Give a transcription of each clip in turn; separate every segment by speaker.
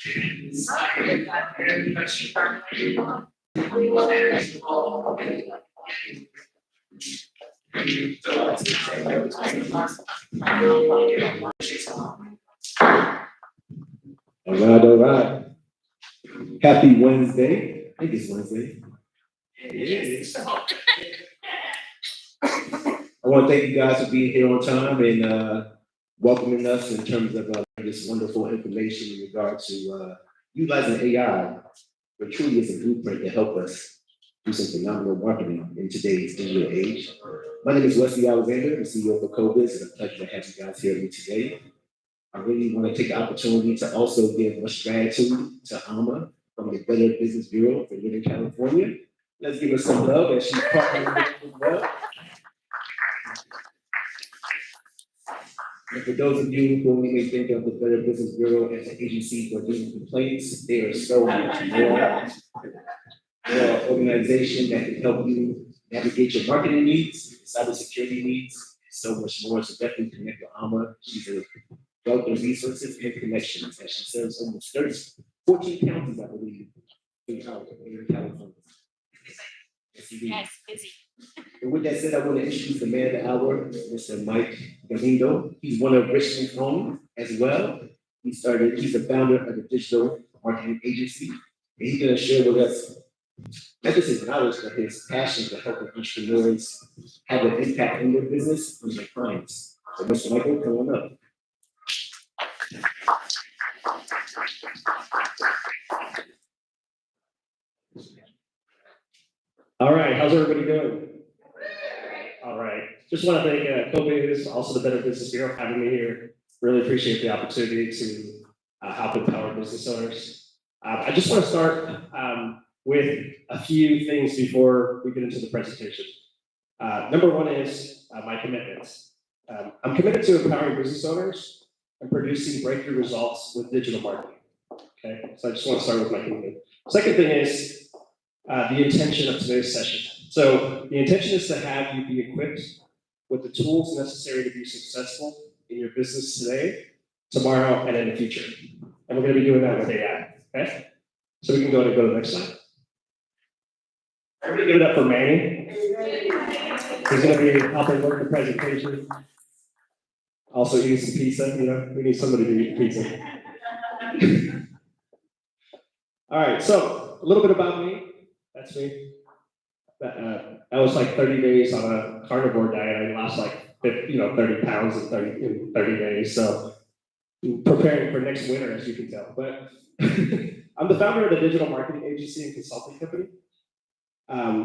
Speaker 1: All right. Happy Wednesday. I think it's Wednesday. It is. I want to thank you guys for being here on time and welcoming us in terms of this wonderful information in regard to utilizing AI, which truly is a blueprint to help us do some phenomenal marketing in today's digital age. My name is Wesley Alexander, the CEO for CoBiz. It's a pleasure to have you guys here with me today. I really want to take the opportunity to also give much gratitude to Alma from the Better Business Bureau for Northern California. Let's give her some love as she's partnering with us as well. And for those of you who may think of the Better Business Bureau as an agency for dealing with complaints, they are so much more. They're an organization that can help you navigate your marketing needs, cybersecurity needs, and so much more. So definitely connect with Alma. She's a wealth of resources and connections, as she serves almost 14 counties, I believe, in California.
Speaker 2: Yes, busy.
Speaker 1: And with that said, I want to introduce the man of the hour, Mr. Mike Galindo. He's one of Richmond's own as well. He's the founder of the digital marketing agency. And he's going to share with us not just his knowledge, but his passion to help entrepreneurs have an impact in their business and their clients. So Mr. Michael, come on up.
Speaker 3: All right, how's everybody doing? All right, just want to thank CoBiz, also the Better Business Bureau, for having me here. Really appreciate the opportunity to help empower business owners. I just want to start with a few things before we get into the presentation. Number one is my commitments. I'm committed to empowering business owners and producing breakthrough results with digital marketing. Okay, so I just want to start with my commitment. Second thing is the intention of today's session. So the intention is to have you be equipped with the tools necessary to be successful in your business today, tomorrow, and in the future. And we're going to be doing that with AI. Okay, so we can go to the next slide. Everybody give it up for Manny. He's going to be helping work the presentation. Also eating some pizza, we need somebody to eat pizza. All right, so a little bit about me. That's me. That was like 30 days on a carnivore diet. I lost like 30 pounds in 30 days. So preparing for next winter, as you can tell. But I'm the founder of the digital marketing agency and consulting company.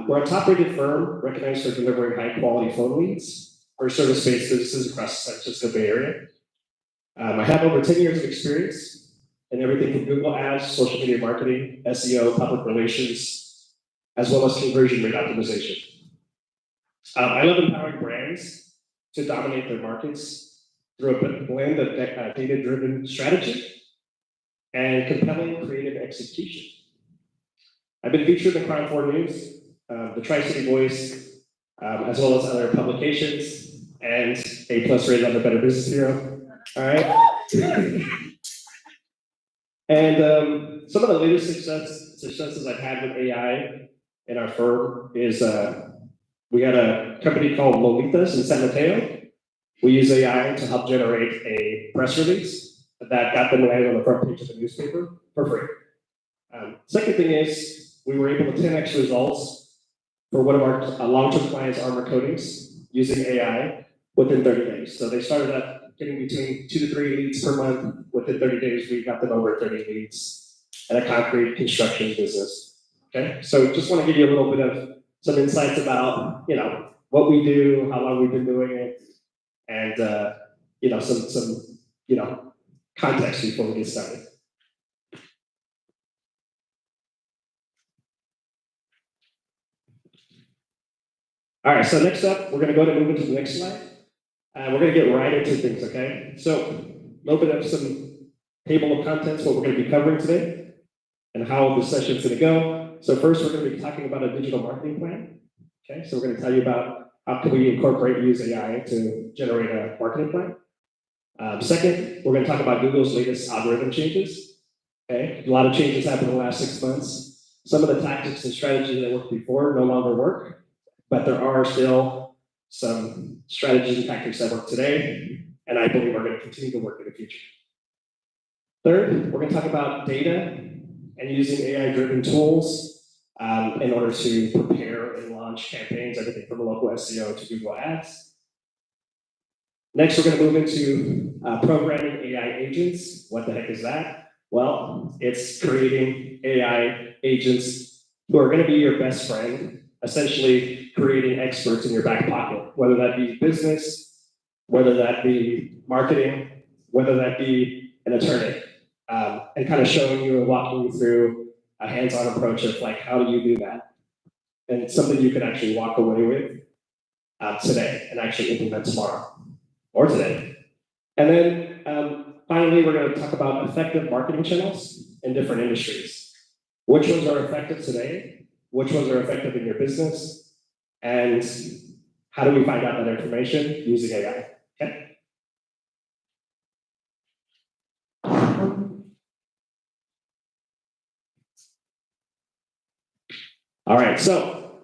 Speaker 3: We're a top-rated firm recognized for delivering high-quality phone leads for service-based businesses across the San Francisco Bay Area. I have over 10 years of experience in everything from Google Ads, social media marketing, SEO, public relations, as well as conversion rate optimization. I love empowering brands to dominate their markets through a blend of data-driven strategy and compelling creative execution. I've been featured in Crime 4 News, the Tri-City Voice, as well as other publications, and A+ rated on the Better Business Bureau. All right. And some of the latest successes I've had with AI in our firm is we had a company called Lolitas in San Mateo. We use AI to help generate a press release that got them landed on the front page of the newspaper for free. Second thing is we were able to 10x results for one of our long-term clients, Armor Coatings, using AI within 30 days. So they started at getting between 2 to 3 leads per month. Within 30 days, we got them over 30 leads at a concrete construction business. Okay, so just want to give you a little bit of some insights about what we do, how long we've been doing it, and some context before we get started. All right, so next up, we're going to move into the next slide. We're going to get right into things, okay? So a little bit of some table of contents, what we're going to be covering today, and how the session's going to go. So first, we're going to be talking about a digital marketing plan. Okay, so we're going to tell you about how can we incorporate and use AI to generate a marketing plan. Second, we're going to talk about Google's latest algorithm changes. Okay, a lot of changes happened in the last 6 months. Some of the tactics and strategies that worked before no longer work, but there are still some strategies and tactics that work today, and I believe are going to continue to work in the future. Third, we're going to talk about data and using AI-driven tools in order to prepare and launch campaigns, everything from local SEO to Google Ads. Next, we're going to move into programming AI agents. What the heck is that? Well, it's creating AI agents who are going to be your best friend, essentially creating experts in your back pocket, whether that be business, whether that be marketing, whether that be an attorney, and kind of showing you and walking you through a hands-on approach of like, how do you do that? And it's something you can actually walk away with today and actually implement tomorrow or today. And then finally, we're going to talk about effective marketing channels in different industries. Which ones are effective today? Which ones are effective in your business? And how do we find out that information using AI? Okay. All right, so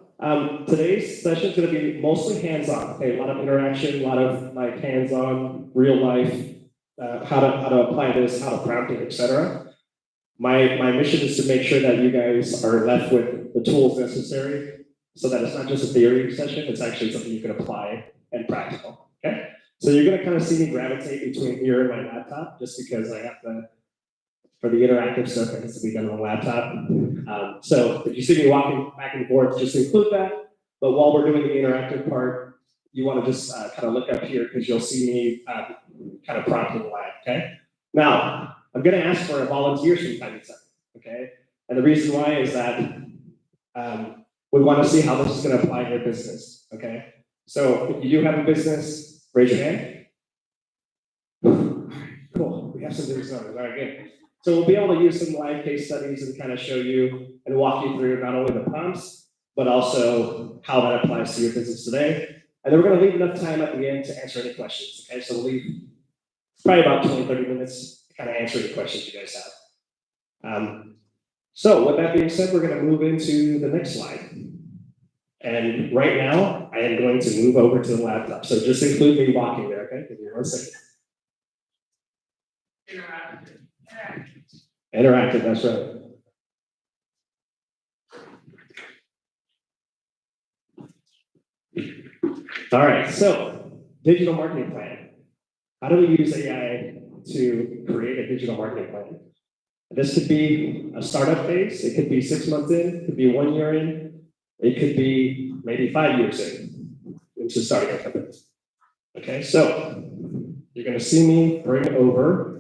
Speaker 3: today's session is going to be mostly hands-on. Okay, a lot of interaction, a lot of like hands-on, real life, how to apply this, how to prompt it, etc. My mission is to make sure that you guys are left with the tools necessary, so that it's not just a theory session; it's actually something you can apply and practical. Okay, so you're going to kind of see me gravitate between here and my laptop, just because I have to. For the interactive stuff, it has to be done on a laptop. So if you see me walking back and forth, just include that. But while we're doing the interactive part, you want to just kind of look up here because you'll see me kind of prompting live, okay? Now, I'm going to ask for a volunteer from time to time, okay? And the reason why is that we want to see how this is going to apply to your business, okay? So if you do have a business, raise your hand. Cool, we have some business owners, all right, good. So we'll be able to use some live case studies and kind of show you and walk you through not only the prompts, but also how that applies to your business today. And then we're going to leave enough time at the end to answer any questions. Okay, so we'll leave probably about 20, 30 minutes to kind of answer any questions you guys have. So with that being said, we're going to move into the next slide. And right now, I am going to move over to the laptop. So just include me walking there, okay? Give me 1 second. Interactive, that's right. All right, so digital marketing plan. How do we use AI to create a digital marketing plan? This could be a startup phase. It could be 6 months in. It could be 1 year in. It could be maybe 5 years into starting a company. Okay, so you're going to see me bring over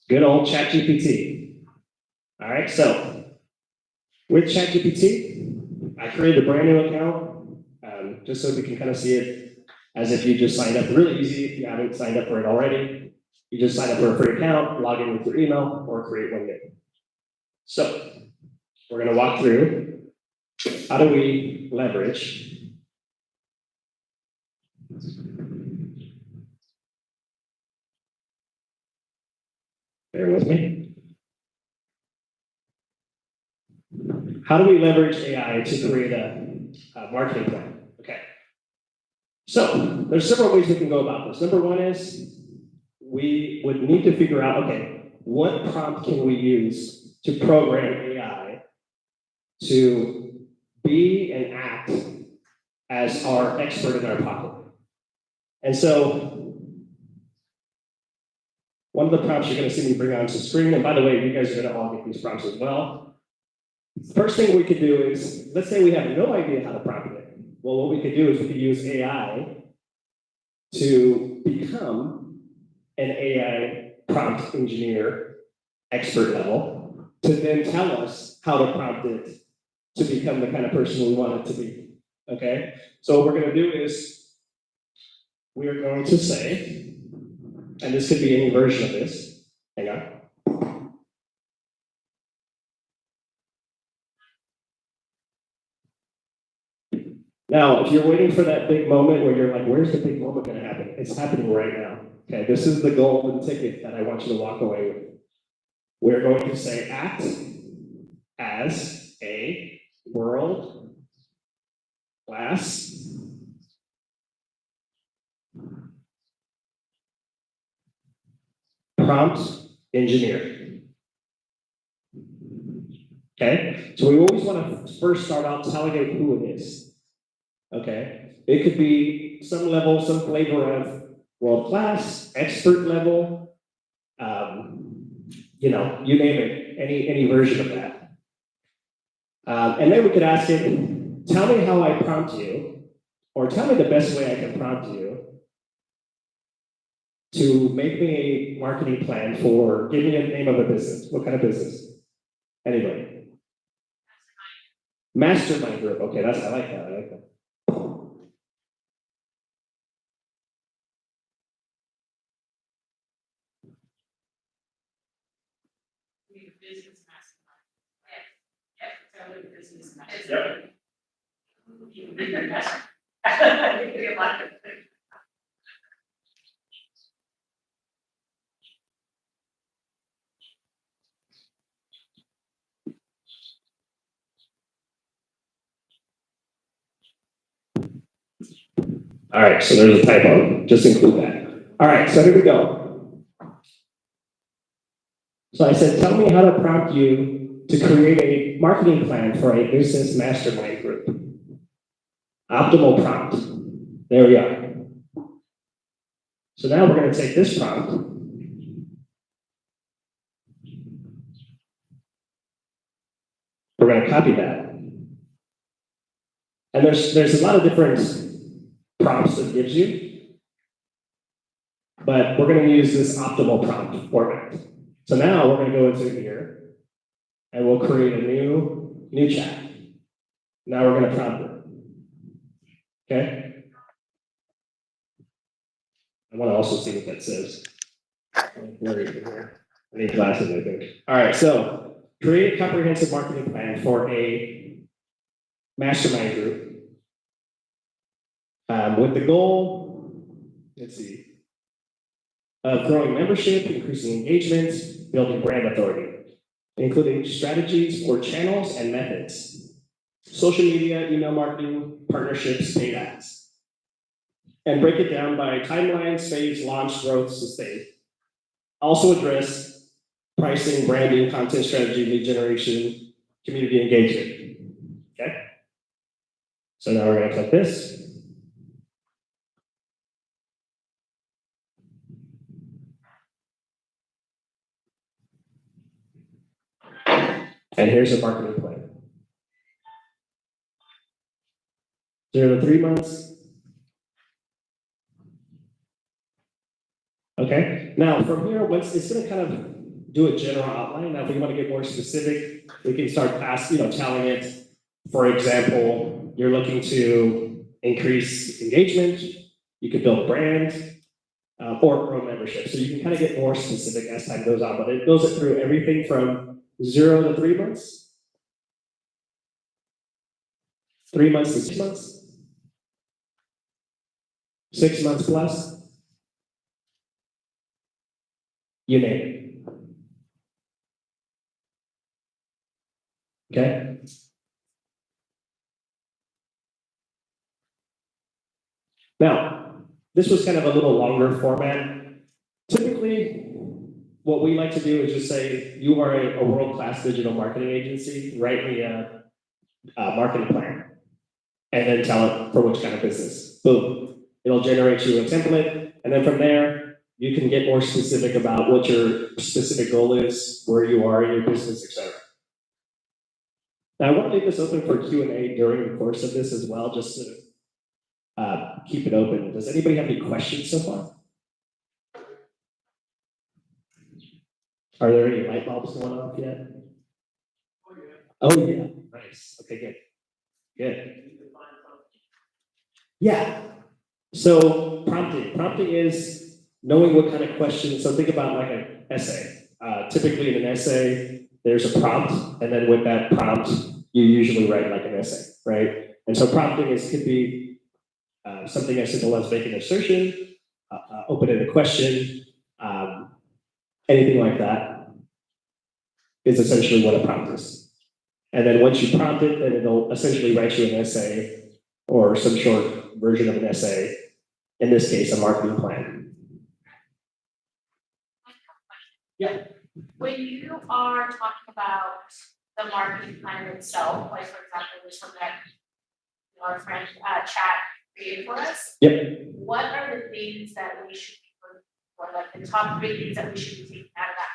Speaker 3: good old ChatGPT. All right, so with ChatGPT, I created a brand new account just so we can kind of see it as if you just signed up. Really easy if you haven't signed up for it already. You just sign up for a free account, log in with your email, or create one new. So we're going to walk through how do we leverage bear with me. How do we leverage AI to create a marketing plan? Okay. So there's several ways we can go about this. Number one is we would need to figure out, okay, what prompt can we use to program AI to be and act as our expert in our pocket? And so one of the prompts you're going to see me bring onto screen, and by the way, you guys are going to all get these prompts as well. First thing we could do is, let's say we have no idea how to prompt it. Well, what we could do is we could use AI to become an AI prompt engineer, expert level, to then tell us how to prompt it to become the kind of person we want it to be. Okay? So what we're going to do is we are going to say, and this could be any version of this. Hang on. Now, if you're waiting for that big moment where you're like, where's the big moment gonna happen? It's happening right now. Okay, this is the golden ticket that I want you to walk away with. We're going to say act as a world class prompt engineer. Okay, so we always want to first start out telling it who it is. Okay, it could be some level, some flavor of world class, expert level, you know, you name it, any version of that. And then we could ask it, tell me how I prompt you, or tell me the best way I can prompt you to make me a marketing plan for, give me a name of a business. What kind of business? Anybody? Mastermind group. Okay, I like that. I like that.
Speaker 2: Business mastermind. Yeah, business mastermind.
Speaker 3: All right, so there's a typo. Just include that. All right, so here we go. So I said, tell me how to prompt you to create a marketing plan for a business mastermind group. Optimal prompt. There we are. So now we're going to take this prompt. We're going to copy that. And there's a lot of different prompts that it gives you, but we're going to use this optimal prompt format. So now we're going to go into here and we'll create a new chat. Now we're going to prompt it. Okay? I want to also see what that says. Where is it here? I need glasses, I think. All right, so create a comprehensive marketing plan for a mastermind group with the goal, let's see, of growing membership, increasing engagement, building brand authority, including strategies for channels and methods, social media, email marketing, partnerships, paid ads. And break it down by timelines, phase, launch, growth, sustain. Also address pricing, branding, content strategy, lead generation, community engagement. Okay? So now we're gonna click this. And here's a marketing plan. 0 to 3 months. Okay, now from here, it's gonna kind of do a general outline. Now, if we want to get more specific, we can start telling it, for example, you're looking to increase engagement, you could build a brand, or grow membership. So you can kind of get more specific as time goes on, but it goes through everything from 0 to 3 months, 3 months to 6 months, 6 months plus, you name it. Okay? Now, this was kind of a little longer format. Typically, what we like to do is just say, you are a world-class digital marketing agency, write me a marketing plan, and then tell it for which kind of business. Boom. It'll generate you a template, and then from there, you can get more specific about what your specific goal is, where you are in your business, etc. Now, I want to leave this open for Q&A during the course of this as well, just to keep it open. Does anybody have any questions so far? Are there any light bulbs going off yet? Oh, yeah. Nice. Okay, good. Good. Yeah. So prompting. Prompting is knowing what kind of questions. So think about like an essay. Typically in an essay, there's a prompt, and then with that prompt, you usually write like an essay, right? And so prompting could be something as simple as making an assertion, opening a question, anything like that is essentially what a prompt is. And then once you prompt it, then it'll essentially write you an essay or some short version of an essay, in this case, a marketing plan. Yeah.
Speaker 2: When you are talking about the marketing plan itself, like for example, there's something that our friend chat created for us.
Speaker 3: Yep.
Speaker 2: What are the things that we should be looking for, like the top 3 things that we should be taking out of that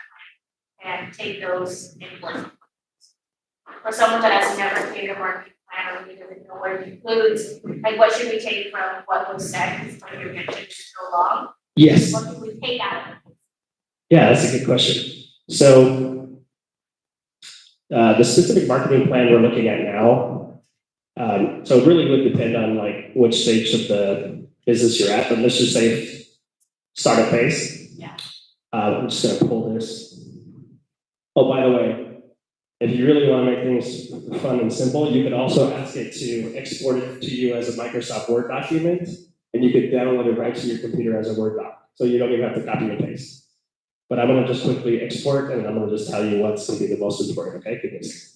Speaker 2: plan and take those in work? For someone that has never created a marketing plan or really doesn't know what it includes, like what should we take from what was said, because when you're mentioned so long,
Speaker 3: Yes.
Speaker 2: what can we take out of it?
Speaker 3: Yeah, that's a good question. So the specific marketing plan we're looking at now, so it really would depend on like which stage of the business you're at, but let's just say startup phase.
Speaker 2: Yeah.
Speaker 3: I'm just gonna pull this. Oh, by the way, if you really want to make things fun and simple, you could also ask it to export it to you as a Microsoft Word document, and you could download it right to your computer as a Word doc. So you don't even have to copy and paste. But I'm gonna just quickly export, and I'm gonna just tell you what's gonna be the most important, okay? Give me a second.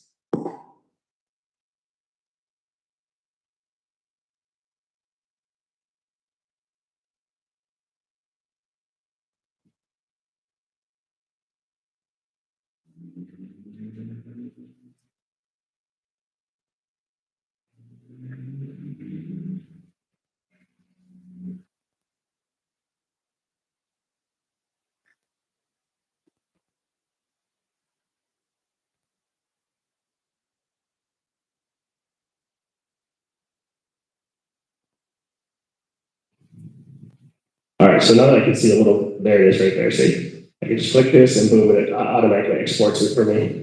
Speaker 3: All right, so now that I can see a little, there it is right there, see? I can just click this and boom, it automatically exports it for me.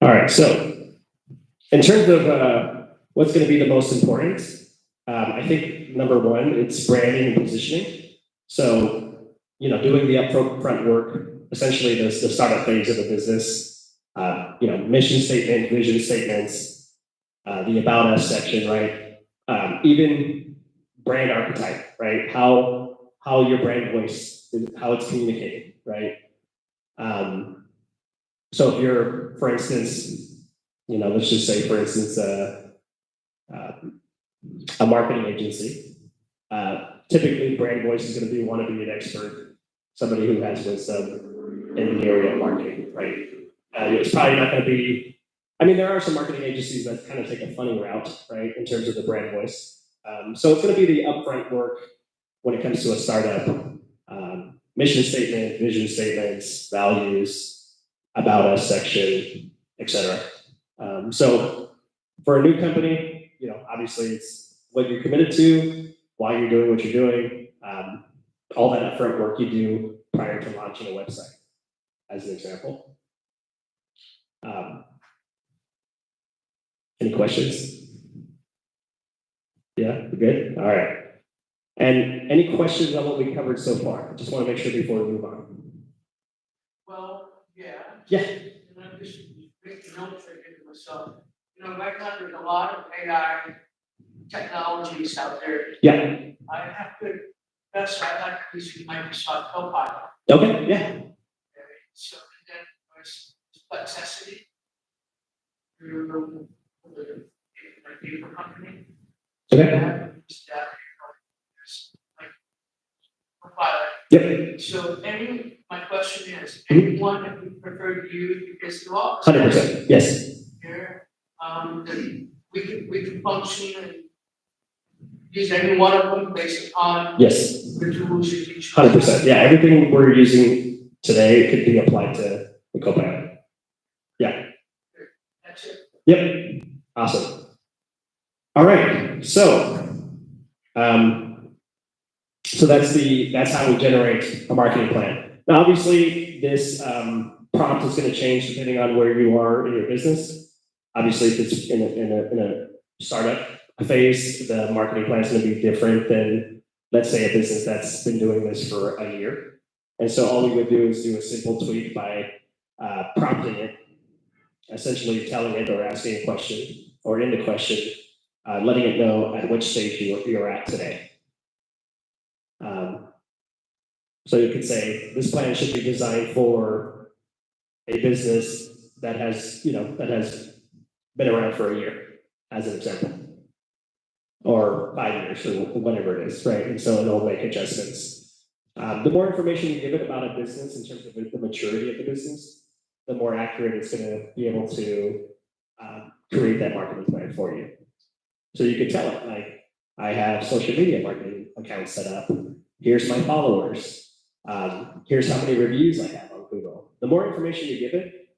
Speaker 3: All right, so in terms of what's gonna be the most important, I think number one, it's branding and positioning. So, you know, doing the upfront work, essentially the startup phase of a business, you know, mission statement, vision statements, the about us section, right? Even brand archetype, right? How your brand voice, how it's communicated, right? So if you're, for instance, you know, let's just say, for instance, a marketing agency, typically brand voice is going to want to be an expert, somebody who has wisdom in the area of marketing, right? It's probably not going to be, I mean, there are some marketing agencies that kind of take a funny route, right, in terms of the brand voice. So it's going to be the upfront work when it comes to a startup, mission statement, vision statements, values, about us section, etc. So for a new company, you know, obviously it's what you're committed to, why you're doing what you're doing, all that upfront work you do prior to launching a website, as an example. Any questions? Yeah, we're good? All right. And any questions on what we covered so far? Just want to make sure before we move on.
Speaker 4: Well, yeah.
Speaker 3: Yeah.
Speaker 4: And I'm just making notes right here to myself. You know, right now there's a lot of AI technologies out there.
Speaker 3: Yeah.
Speaker 4: I have to confess, I like using Microsoft Copilot.
Speaker 3: Okay, yeah.
Speaker 4: So then there's Perplexity. Through my paper company.
Speaker 3: Okay.
Speaker 4: I have used that. Like Copilot.
Speaker 3: Yep.
Speaker 4: So my question is, anyone that we prefer to use, because they're all.
Speaker 3: 100%. Yes.
Speaker 4: Here, we can function and use any one of them based upon
Speaker 3: Yes.
Speaker 4: the tools you teach.
Speaker 3: 100%. Yeah, everything we're using today could be applied to the Copilot. Yeah.
Speaker 4: That's it.
Speaker 3: Yep. Awesome. All right. So, so that's how we generate a marketing plan. Now, obviously, this prompt is going to change depending on where you are in your business. Obviously, if it's in a startup phase, the marketing plan is going to be different than, let's say, a business that's been doing this for a year. And so all we would do is do a simple tweak by prompting it, essentially telling it or asking a question or in the question, letting it know at which stage you're at today. So you could say, this plan should be designed for a business that has been around for a year, as an example. Or 5 years, or whatever it is, right? And so it'll make adjustments. The more information you give it about a business in terms of the maturity of the business, the more accurate it's gonna be able to create that marketing plan for you. So you could tell it, like, I have social media marketing accounts set up. Here's my followers. Here's how many reviews I have on Google. The more information you give it,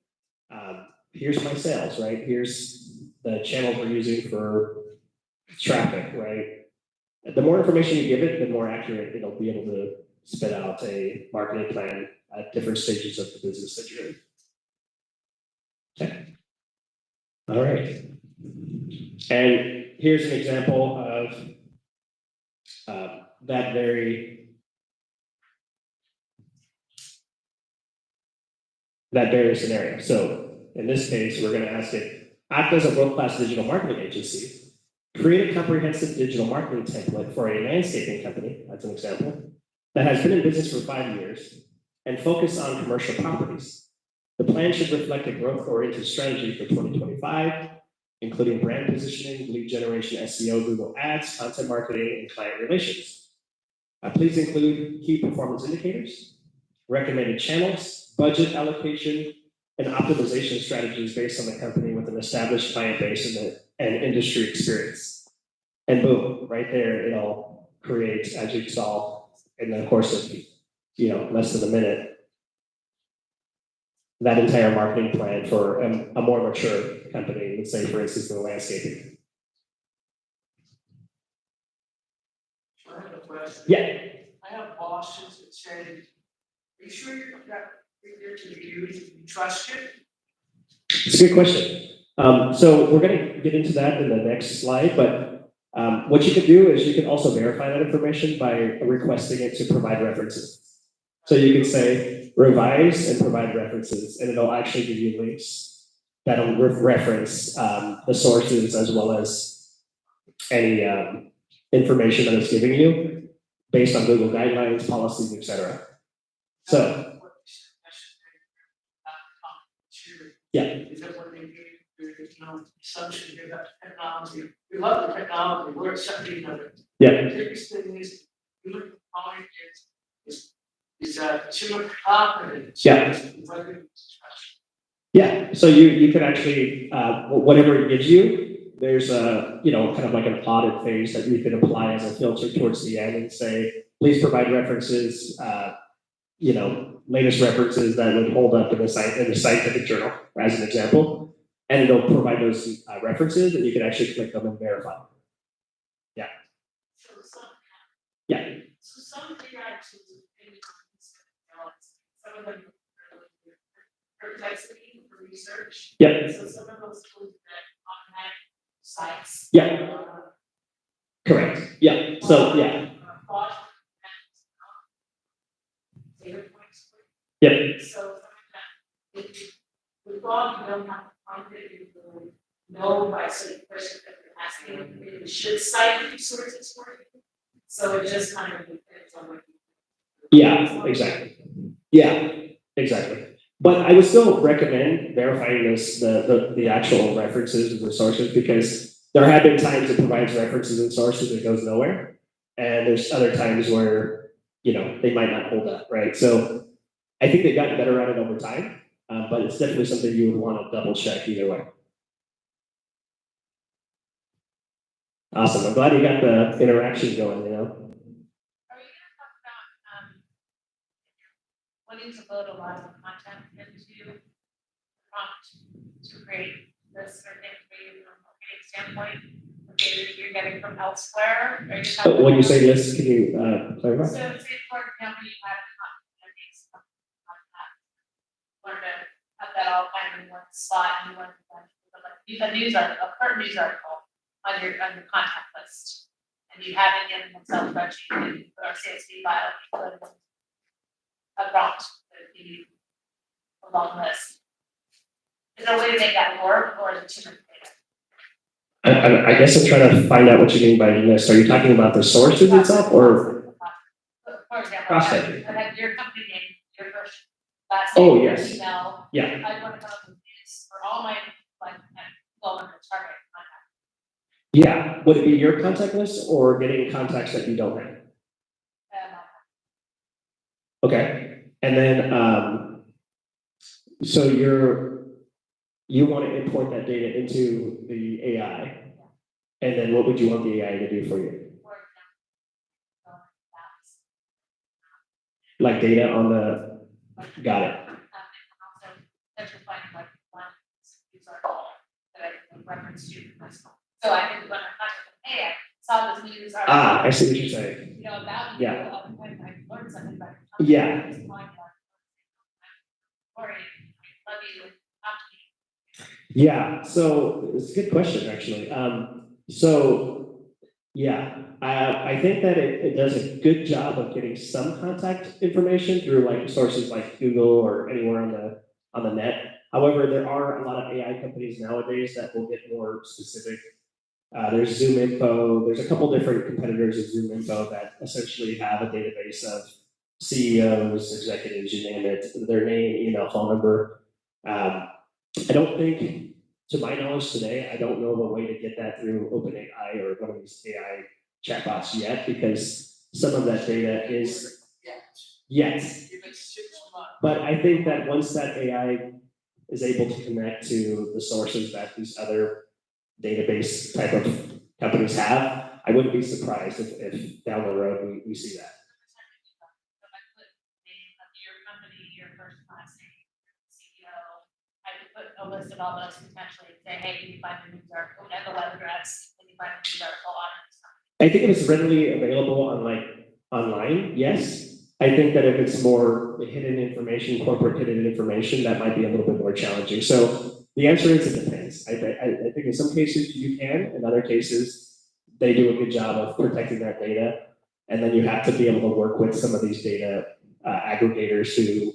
Speaker 3: here's my sales, right? Here's the channels we're using for traffic, right? The more information you give it, the more accurate it'll be able to spit out a marketing plan at different stages of the business that you're in. Okay. All right. And here's an example of that very scenario. So in this case, we're going to ask it, act as a world-class digital marketing agency, create a comprehensive digital marketing template for a landscaping company, that's an example, that has been in business for 5 years, and focus on commercial properties. The plan should reflect a growth-oriented strategy for 2025, including brand positioning, lead generation, SEO, Google Ads, content marketing, and client relations. Please include key performance indicators, recommended channels, budget allocation, and optimization strategies based on the company with an established client base and industry experience. And boom, right there, it'll create, as you saw in the course of less than a minute, that entire marketing plan for a more mature company, let's say, for instance, in the landscaping.
Speaker 4: I have a question.
Speaker 3: Yeah.
Speaker 4: I have bosses that say, are you sure you're to use, you trust it?
Speaker 3: It's a good question. So we're going to get into that in the next slide, but what you can do is you can also verify that information by requesting it to provide references. So you can say revise and provide references, and it'll actually give you links that'll reference the sources as well as any information that it's giving you based on Google guidelines, policies, etc. So yeah.
Speaker 4: Is that what they do? Assumption they got the technology. We love the technology. We're accepting of it.
Speaker 3: Yeah.
Speaker 4: The biggest thing is, you look at the point is consumer confidence.
Speaker 3: Yeah. Yeah. So you can actually whatever it gives you, there's a kind of like an audit phase that you can apply as a filter towards the end and say, please provide references. Latest references that would hold up in the scientific journal, as an example, and it'll provide those references, and you can actually click them and verify. Yeah.
Speaker 2: So some.
Speaker 3: Yeah.
Speaker 2: So some AI tools, some of them are perplexity for research.
Speaker 3: Yeah.
Speaker 2: So some of those tools that automatic sites.
Speaker 3: Yeah. Correct. Yeah. So yeah.
Speaker 2: Data points.
Speaker 3: Yeah.
Speaker 2: So with God, you don't have to find it, you will know by certain questions that you're asking, it should cite resources for you. So it just kind of depends on what you.
Speaker 3: Yeah, exactly. Yeah, exactly. But I would still recommend verifying the actual references and the sources, because there have been times it provides references and sources and it goes nowhere. And there's other times where, they might not hold up, right? So I think they've gotten better at it over time, but it's definitely something you would want to double check either way. Awesome. I'm glad you got the interaction going,
Speaker 2: Are we gonna talk about wanting to load a lot of content into prompt to create this certain information from a marketing standpoint, data that you're getting from elsewhere? Are you talking
Speaker 3: When you
Speaker 2: about-
Speaker 3: say list, can you clarify?
Speaker 2: So say for example, you had a content want to have that all kind of in one spot and you want to a news article, a current news article on your contact list. And you have it in Excel spreadsheet or CSV file. a prompt would be along this. Is there a way to make that work, or is it too much data?
Speaker 3: I guess I'm trying to find out what you mean by list. Are you talking about the sources itself or?
Speaker 2: For example,
Speaker 3: Cross-sector.
Speaker 2: I have your company name, your first, last
Speaker 3: Oh,
Speaker 2: name, your
Speaker 3: yes.
Speaker 2: email.
Speaker 3: Yeah.
Speaker 2: I want to come up with this for all my, like, well, target contact.
Speaker 3: Yeah, would it be your contact list or getting contacts that you don't have? Okay, and then, so you want to import that data into the AI? And then what would you want the AI to do for you?
Speaker 2: For example, that's,
Speaker 3: Like data on the, got it.
Speaker 2: and also, that you're finding like one, these are all that I can reference to. So I can, when I'm talking, hey, I saw this news article.
Speaker 3: I see what you're saying.
Speaker 2: You know, about you,
Speaker 3: Yeah.
Speaker 2: when I learned something about.
Speaker 3: Yeah.
Speaker 2: Or, love you, talk to me.
Speaker 3: Yeah, so it's a good question, actually. So, yeah, I think that it does a good job of getting some contact information through like sources like Google or anywhere on the net. However, there are a lot of AI companies nowadays that will get more specific. There's Zoom Info. There's a couple different competitors of Zoom Info that essentially have a database of CEOs, executives, you name it, their name, email, phone number. I don't think, to my knowledge today, I don't know of a way to get that through OpenAI or one of these AI chatbots yet, because some of that data is, yes.
Speaker 4: Give it 6 months.
Speaker 3: But I think that once that AI is able to connect to the sources that these other database type of companies have, I wouldn't be surprised if down the road we see that.
Speaker 2: So I put name of your company, your first last name, CEO. I could put a list of all those potentially, say, hey, can you find the news article, and the web address, can you find the news article on it?
Speaker 3: I think if it's readily available on like online, yes. I think that if it's more hidden information, corporate hidden information, that might be a little bit more challenging. So the answer is it depends. I think in some cases you can, in other cases, they do a good job of protecting that data. And then you have to be able to work with some of these data aggregators who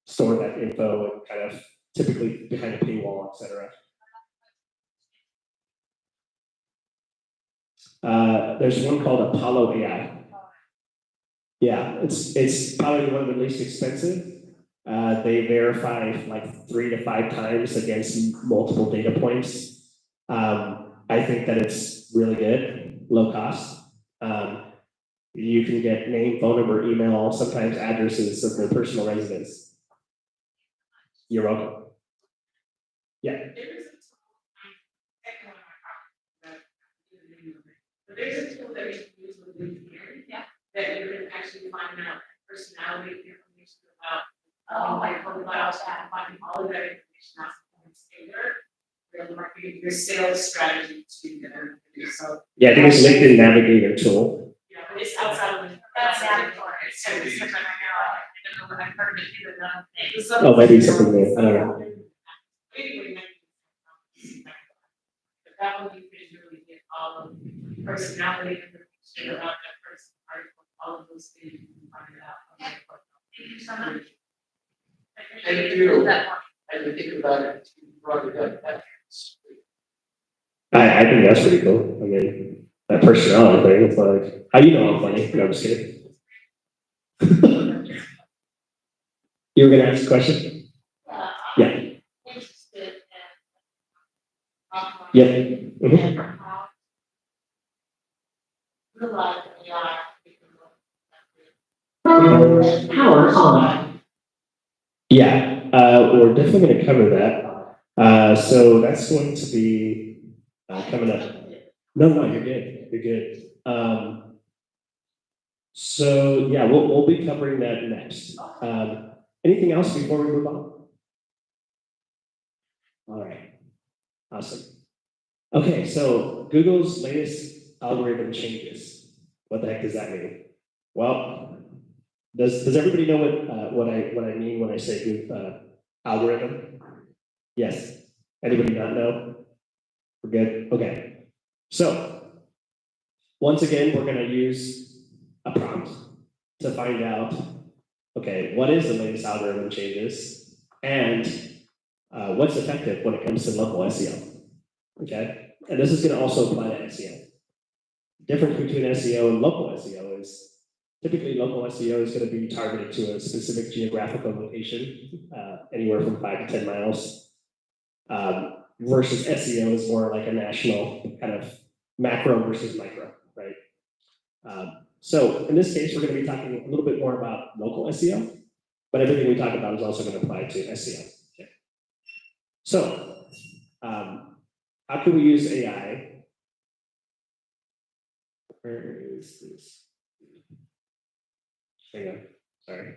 Speaker 3: store that info and kind of typically behind a paywall, et cetera. There's one called Apollo AI. Yeah, it's probably one of the least expensive. They verify like 3 to 5 times against multiple data points. I think that it's really good, low cost. You can get name, phone number, email, sometimes addresses of their personal residence. You're welcome.
Speaker 5: There is a tool, echo in my heart, but there's a tool that you can use with LinkedIn.
Speaker 2: Yeah.
Speaker 5: That you can actually find out personality information about,
Speaker 2: Oh,
Speaker 5: like profiles, and finding all of that information out from Taylor. Your marketing, your sales strategy to them, so,
Speaker 3: Yeah, I think it's LinkedIn Navigator tool.
Speaker 5: yeah, but it's outside of the.
Speaker 2: That's it's so it's different right now, I don't know what I've heard of you, but another thing.
Speaker 3: Oh, maybe something new, I don't know.
Speaker 5: Anyway, but that one you can really get all of the personality information about that person, all of those things, you can find it out.
Speaker 2: Thank you so much.
Speaker 4: Thank you.
Speaker 2: That one.
Speaker 4: I didn't think about it, you brought it up, that's.
Speaker 3: I think that's pretty cool. I mean, that personality thing, it's like, how you know I'm funny? No, I'm just kidding. You were gonna ask a question? Yeah.
Speaker 2: Interested in.
Speaker 3: Yeah. Mhm.
Speaker 2: Realize that we are.
Speaker 5: Power on.
Speaker 3: Yeah, we're definitely gonna cover that. So that's going to be coming up. No, you're good, you're good. So yeah, we'll be covering that next. Anything else before we move on? All right, awesome. Okay, so Google's latest algorithm changes. What the heck does that mean? Well, does everybody know what I mean when I say Google algorithm? Yes. Anybody not know? We're good. Okay. So once again, we're going to use a prompt to find out okay, what is the latest algorithm changes? And what's effective when it comes to local SEO? Okay, and this is gonna also apply to SEO. Difference between SEO and local SEO is typically local SEO is gonna be targeted to a specific geographical location, anywhere from 5 to 10 miles. Versus SEO is more like a national kind of macro versus micro, right? So in this case, we're gonna be talking a little bit more about local SEO, but everything we talk about is also gonna apply to SEO. Okay. So, how can we use AI? Where is this? Hang on, sorry.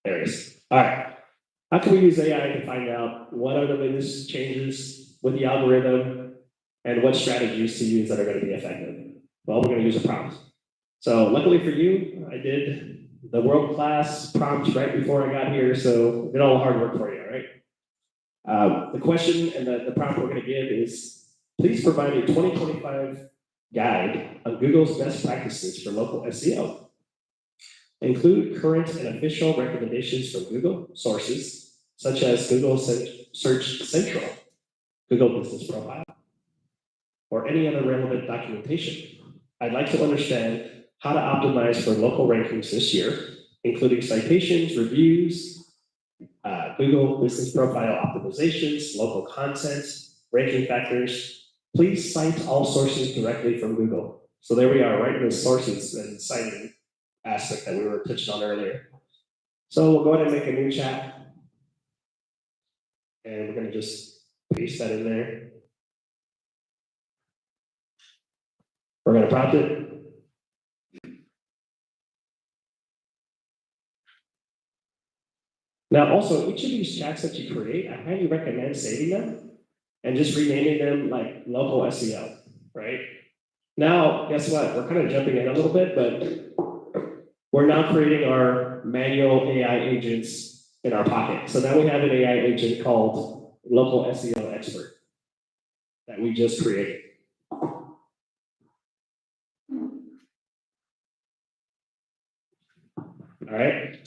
Speaker 3: There it is. All right. How can we use AI to find out what are the latest changes with the algorithm and what strategies to use that are going to be effective? Well, we're going to use a prompt. So luckily for you, I did the world-class prompts right before I got here, so did all the hard work for you, all right? The question and the prompt we're going to give is, please provide a 2025 guide on Google's best practices for local SEO. Include current and official recommendations from Google sources, such as Google Search Central, Google Business Profile, or any other relevant documentation. I'd like to understand how to optimize for local rankings this year, including citations, reviews, Google Business Profile optimizations, local content, ranking factors. Please cite all sources directly from Google. So there we are, right in the sources and citing aspect that we were touching on earlier. So we'll go ahead and make a new chat. And we're going to just paste that in there. We're going to prompt it. Now, also, each of these chats that you create, I highly recommend saving them and just renaming them like local SEO, right? Now, guess what? We're kind of jumping in a little bit, but we're now creating our manual AI agents in our pocket. So now we have an AI agent called Local SEO Expert that we just created. All right.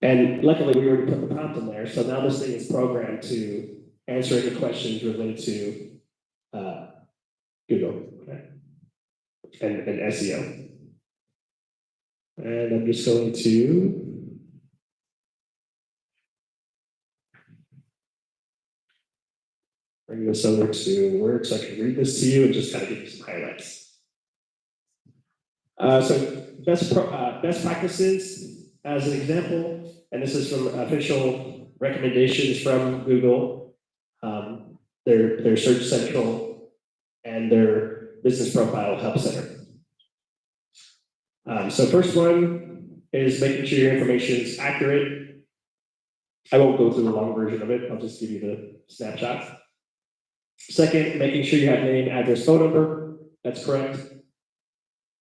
Speaker 3: And luckily, we already put the prompt in there. So now this thing is programmed to answer any questions related to Google, okay? and SEO. And I'm just going to bring this over to Word so I can read this to you and just kind of give you some highlights. So best practices as an example, and this is from official recommendations from Google, their Search Central and their Business Profile Help Center. So first one is making sure your information is accurate. I won't go through the long version of it. I'll just give you the snapshot. Second, making sure you have name, address, phone number. That's correct.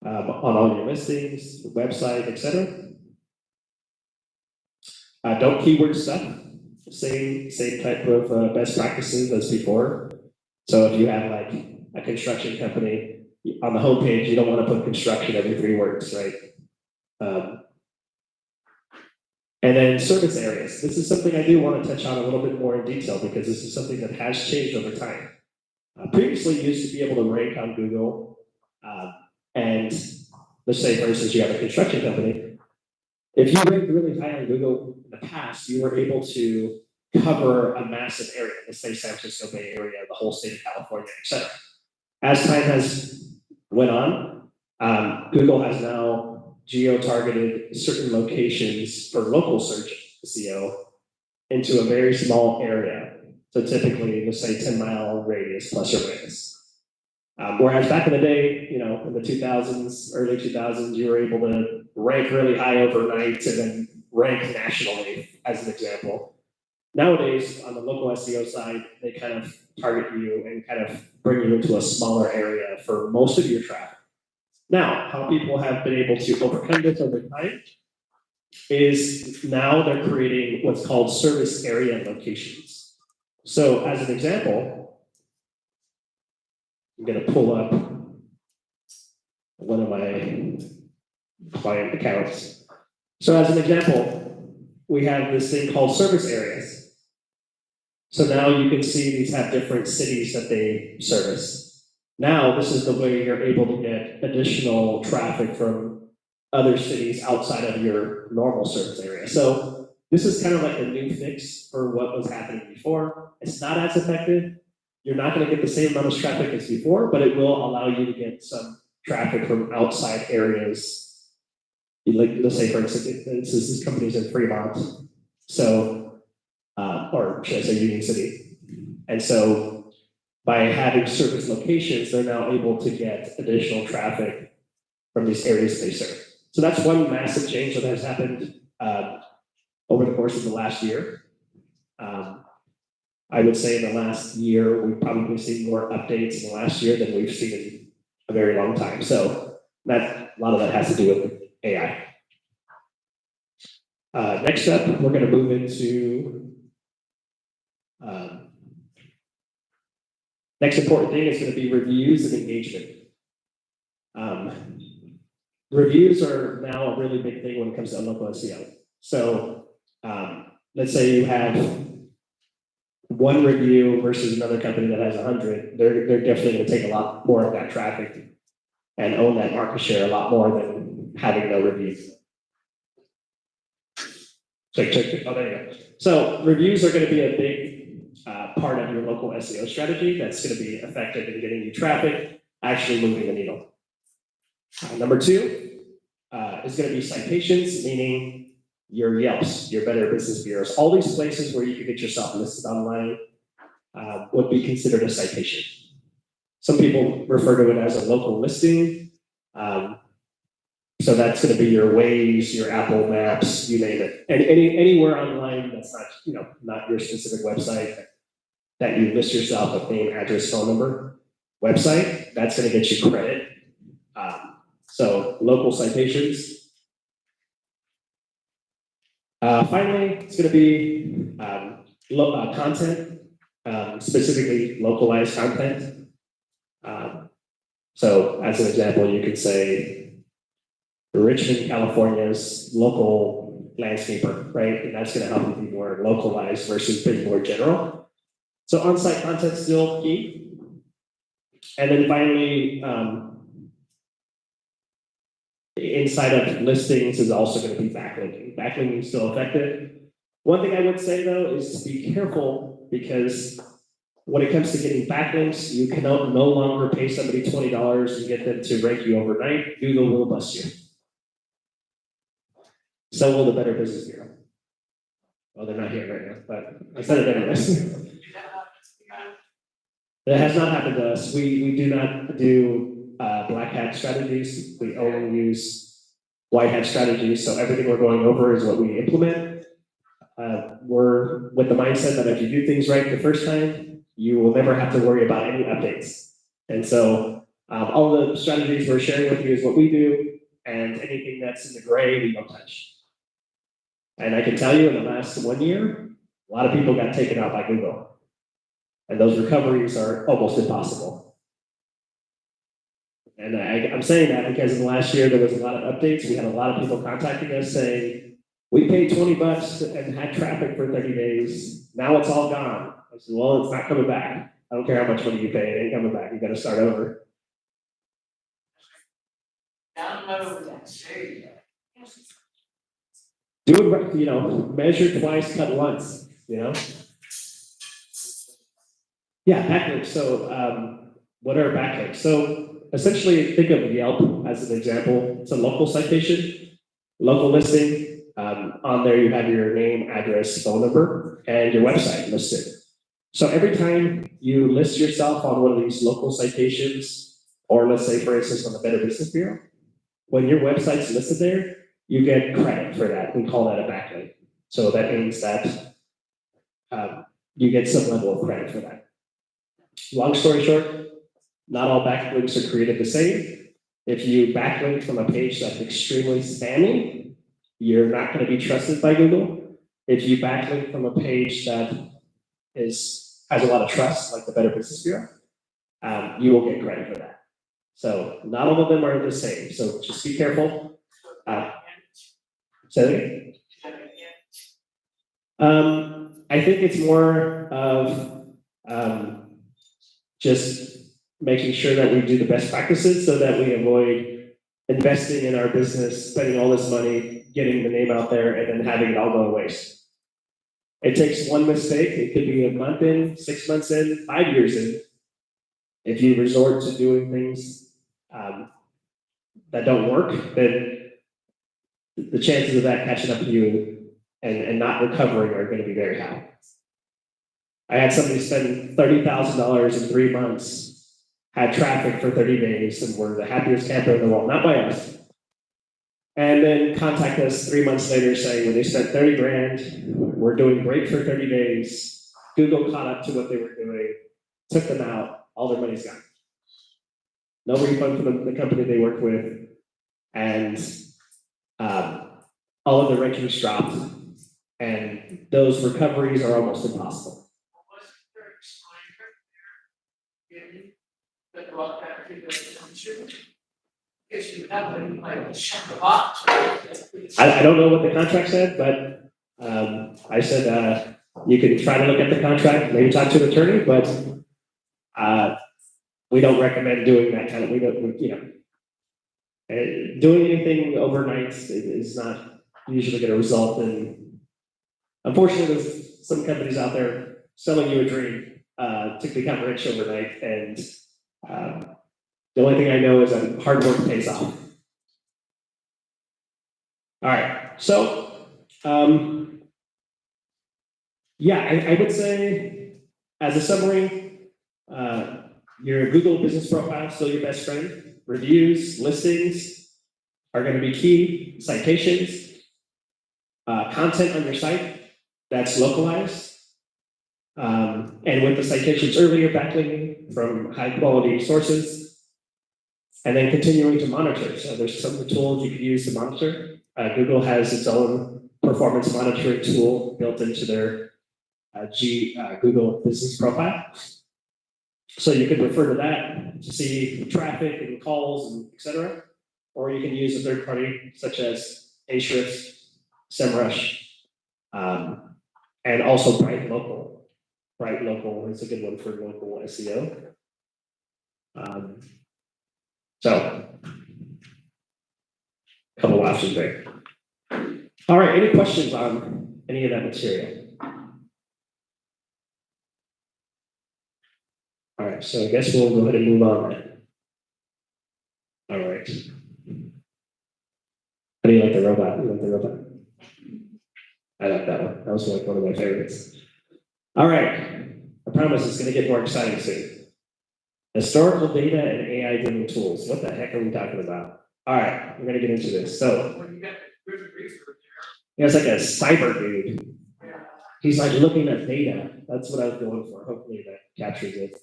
Speaker 3: On all your listings, website, etc. Don't keyword stuff. Same type of best practices as before. So if you have like a construction company, on the homepage, you don't want to put construction every 3 words, right? And then service areas. This is something I do want to touch on a little bit more in detail because this is something that has changed over time. Previously, you used to be able to rank on Google, and let's say, for instance, you have a construction company. If you ranked really high on Google in the past, you were able to cover a massive area, let's say San Francisco Bay Area, the whole state of California, etc. As time has went on, Google has now geo-targeted certain locations for local search SEO into a very small area. So typically, let's say 10-mile radius plus or minus. Whereas back in the day, in the 2000s, early 2000s, you were able to rank really high overnight and then rank nationally, as an example. Nowadays, on the local SEO side, they kind of target you and kind of bring you into a smaller area for most of your traffic. Now, how people have been able to overcome this over time is now they're creating what's called service area locations. So as an example, I'm going to pull up one of my client accounts. So as an example, we have this thing called service areas. So now you can see these have different cities that they service. Now, this is the way you're able to get additional traffic from other cities outside of your normal service area. So this is kind of like a new fix for what was happening before. It's not as effective. You're not going to get the same amount of traffic as before, but it will allow you to get some traffic from outside areas. Like, let's say, for instance, this company's in Fremont, so, or should I say Union City? And so by having service locations, they're now able to get additional traffic from these areas they serve. So that's one massive change that has happened over the course of the last year. I would say in the last year, we've probably seen more updates in the last year than we've seen in a very long time. So that, a lot of that has to do with AI. Next up, we're going to move into next important thing is going to be reviews and engagement. Reviews are now a really big thing when it comes to local SEO. So let's say you have one review versus another company that has 100, they're definitely going to take a lot more of that traffic and own that market share a lot more than having no reviews. Check. Oh, there you go. So reviews are going to be a big part of your local SEO strategy that's going to be effective in getting you traffic, actually moving the needle. Number two is going to be citations, meaning your Yelps, your Better Business Bureaus, all these places where you can get yourself listed online would be considered a citation. Some people refer to it as a local listing. So that's going to be your Waze, your Apple Maps, you name it, and anywhere online that's not, not your specific website that you list yourself with name, address, phone number, website. That's going to get you credit. So local citations. Finally, it's going to be content, specifically localized content. So as an example, you could say Richmond, California's local landscaper, right? And that's going to help you be more localized versus being more general. So on-site content still key. And then finally, inside of listings is also going to be backlinking. Backlinking is still effective. One thing I would say though is be careful, because when it comes to getting backlinks, you can no longer pay somebody $20 and get them to rank you overnight. Google will bust you. So will the Better Business Bureau. Well, they're not here right now, but I said it anyways. That has not happened to us. We do not do black hat strategies. We only use white hat strategies. So everything we're going over is what we implement. We're with the mindset that if you do things right the first time, you will never have to worry about any updates. And so all the strategies we're sharing with you is what we do, and anything that's in the gray, we don't touch. And I can tell you in the last 1 year, a lot of people got taken out by Google. And those recoveries are almost impossible. And I'm saying that because in the last year, there was a lot of updates. We had a lot of people contacting us saying, we paid $20 and had traffic for 30 days. Now it's all gone. I said, well, it's not coming back. I don't care how much money you pay, it ain't coming back. You got to start over.
Speaker 4: Download over that shade.
Speaker 3: Do it right, measure twice, cut once, Yeah, backlinks. So what are backlinks? So essentially think of Yelp as an example. It's a local citation, local listing. On there you have your name, address, phone number, and your website listed. So every time you list yourself on one of these local citations, or let's say for instance on the Better Business Bureau, when your website's listed there, you get credit for that. We call that a backlink. So that means that you get some level of credit for that. Long story short, not all backlinks are created the same. If you backlink from a page that's extremely spammy, you're not going to be trusted by Google. If you backlink from a page that has a lot of trust, like the Better Business Bureau, you will get credit for that. So not all of them are the same. So just be careful. Say that again? I think it's more of, just making sure that we do the best practices so that we avoid investing in our business, spending all this money, getting the name out there, and then having it all go to waste. It takes one mistake, it could be a month in, 6 months in, 5 years in. If you resort to doing things, that don't work, then the chances of that catching up to you and not recovering are gonna be very high. I had somebody spend $30,000 in 3 months, had traffic for 30 days, and were the happiest camper in the world, not by us. And then contact us 3 months later saying, when they spent 30 grand, we're doing great for 30 days. Google caught up to what they were doing, took them out, all their money's gone. No refund from the company they worked with, and all of the rankings dropped, and those recoveries are almost impossible.
Speaker 4: Was there a disclaimer there? That brought that to the attention? If you have like check the box.
Speaker 3: I don't know what the contract said, but I said you can try to look at the contract, maybe talk to an attorney, but we don't recommend doing that kind of, doing anything overnight is not usually going to result in, unfortunately, there's some companies out there selling you a dream to become rich overnight, and the only thing I know is that hard work pays off. All right, so yeah, I would say as a summary, your Google business profile is still your best friend. Reviews, listings are going to be key. Citations, content on your site that's localized, and with the citations earlier, backlinking from high quality sources, and then continuing to monitor. So there's some of the tools you can use to monitor. Google has its own performance monitoring tool built into their Google business profile. So you can refer to that to see traffic and calls and et cetera. Or you can use a third party such as Ahrefs, SEMrush, and also Bright Local. Bright Local is a good one for local SEO. So, a couple of options there. All right, any questions on any of that material? All right, so I guess we'll go ahead and move on then. All right. How do you like the robot? You like the robot? I like that one. That was like one of my favorites. All right, I promise it's going to get more exciting soon. Historical data and AI-driven tools. What the heck are we talking about? All right, we're going to get into this. So,
Speaker 4: When you get the good research
Speaker 3: it's like a cyber dude.
Speaker 4: there.
Speaker 3: He's like looking at data. That's what I was going for. Hopefully that captures it.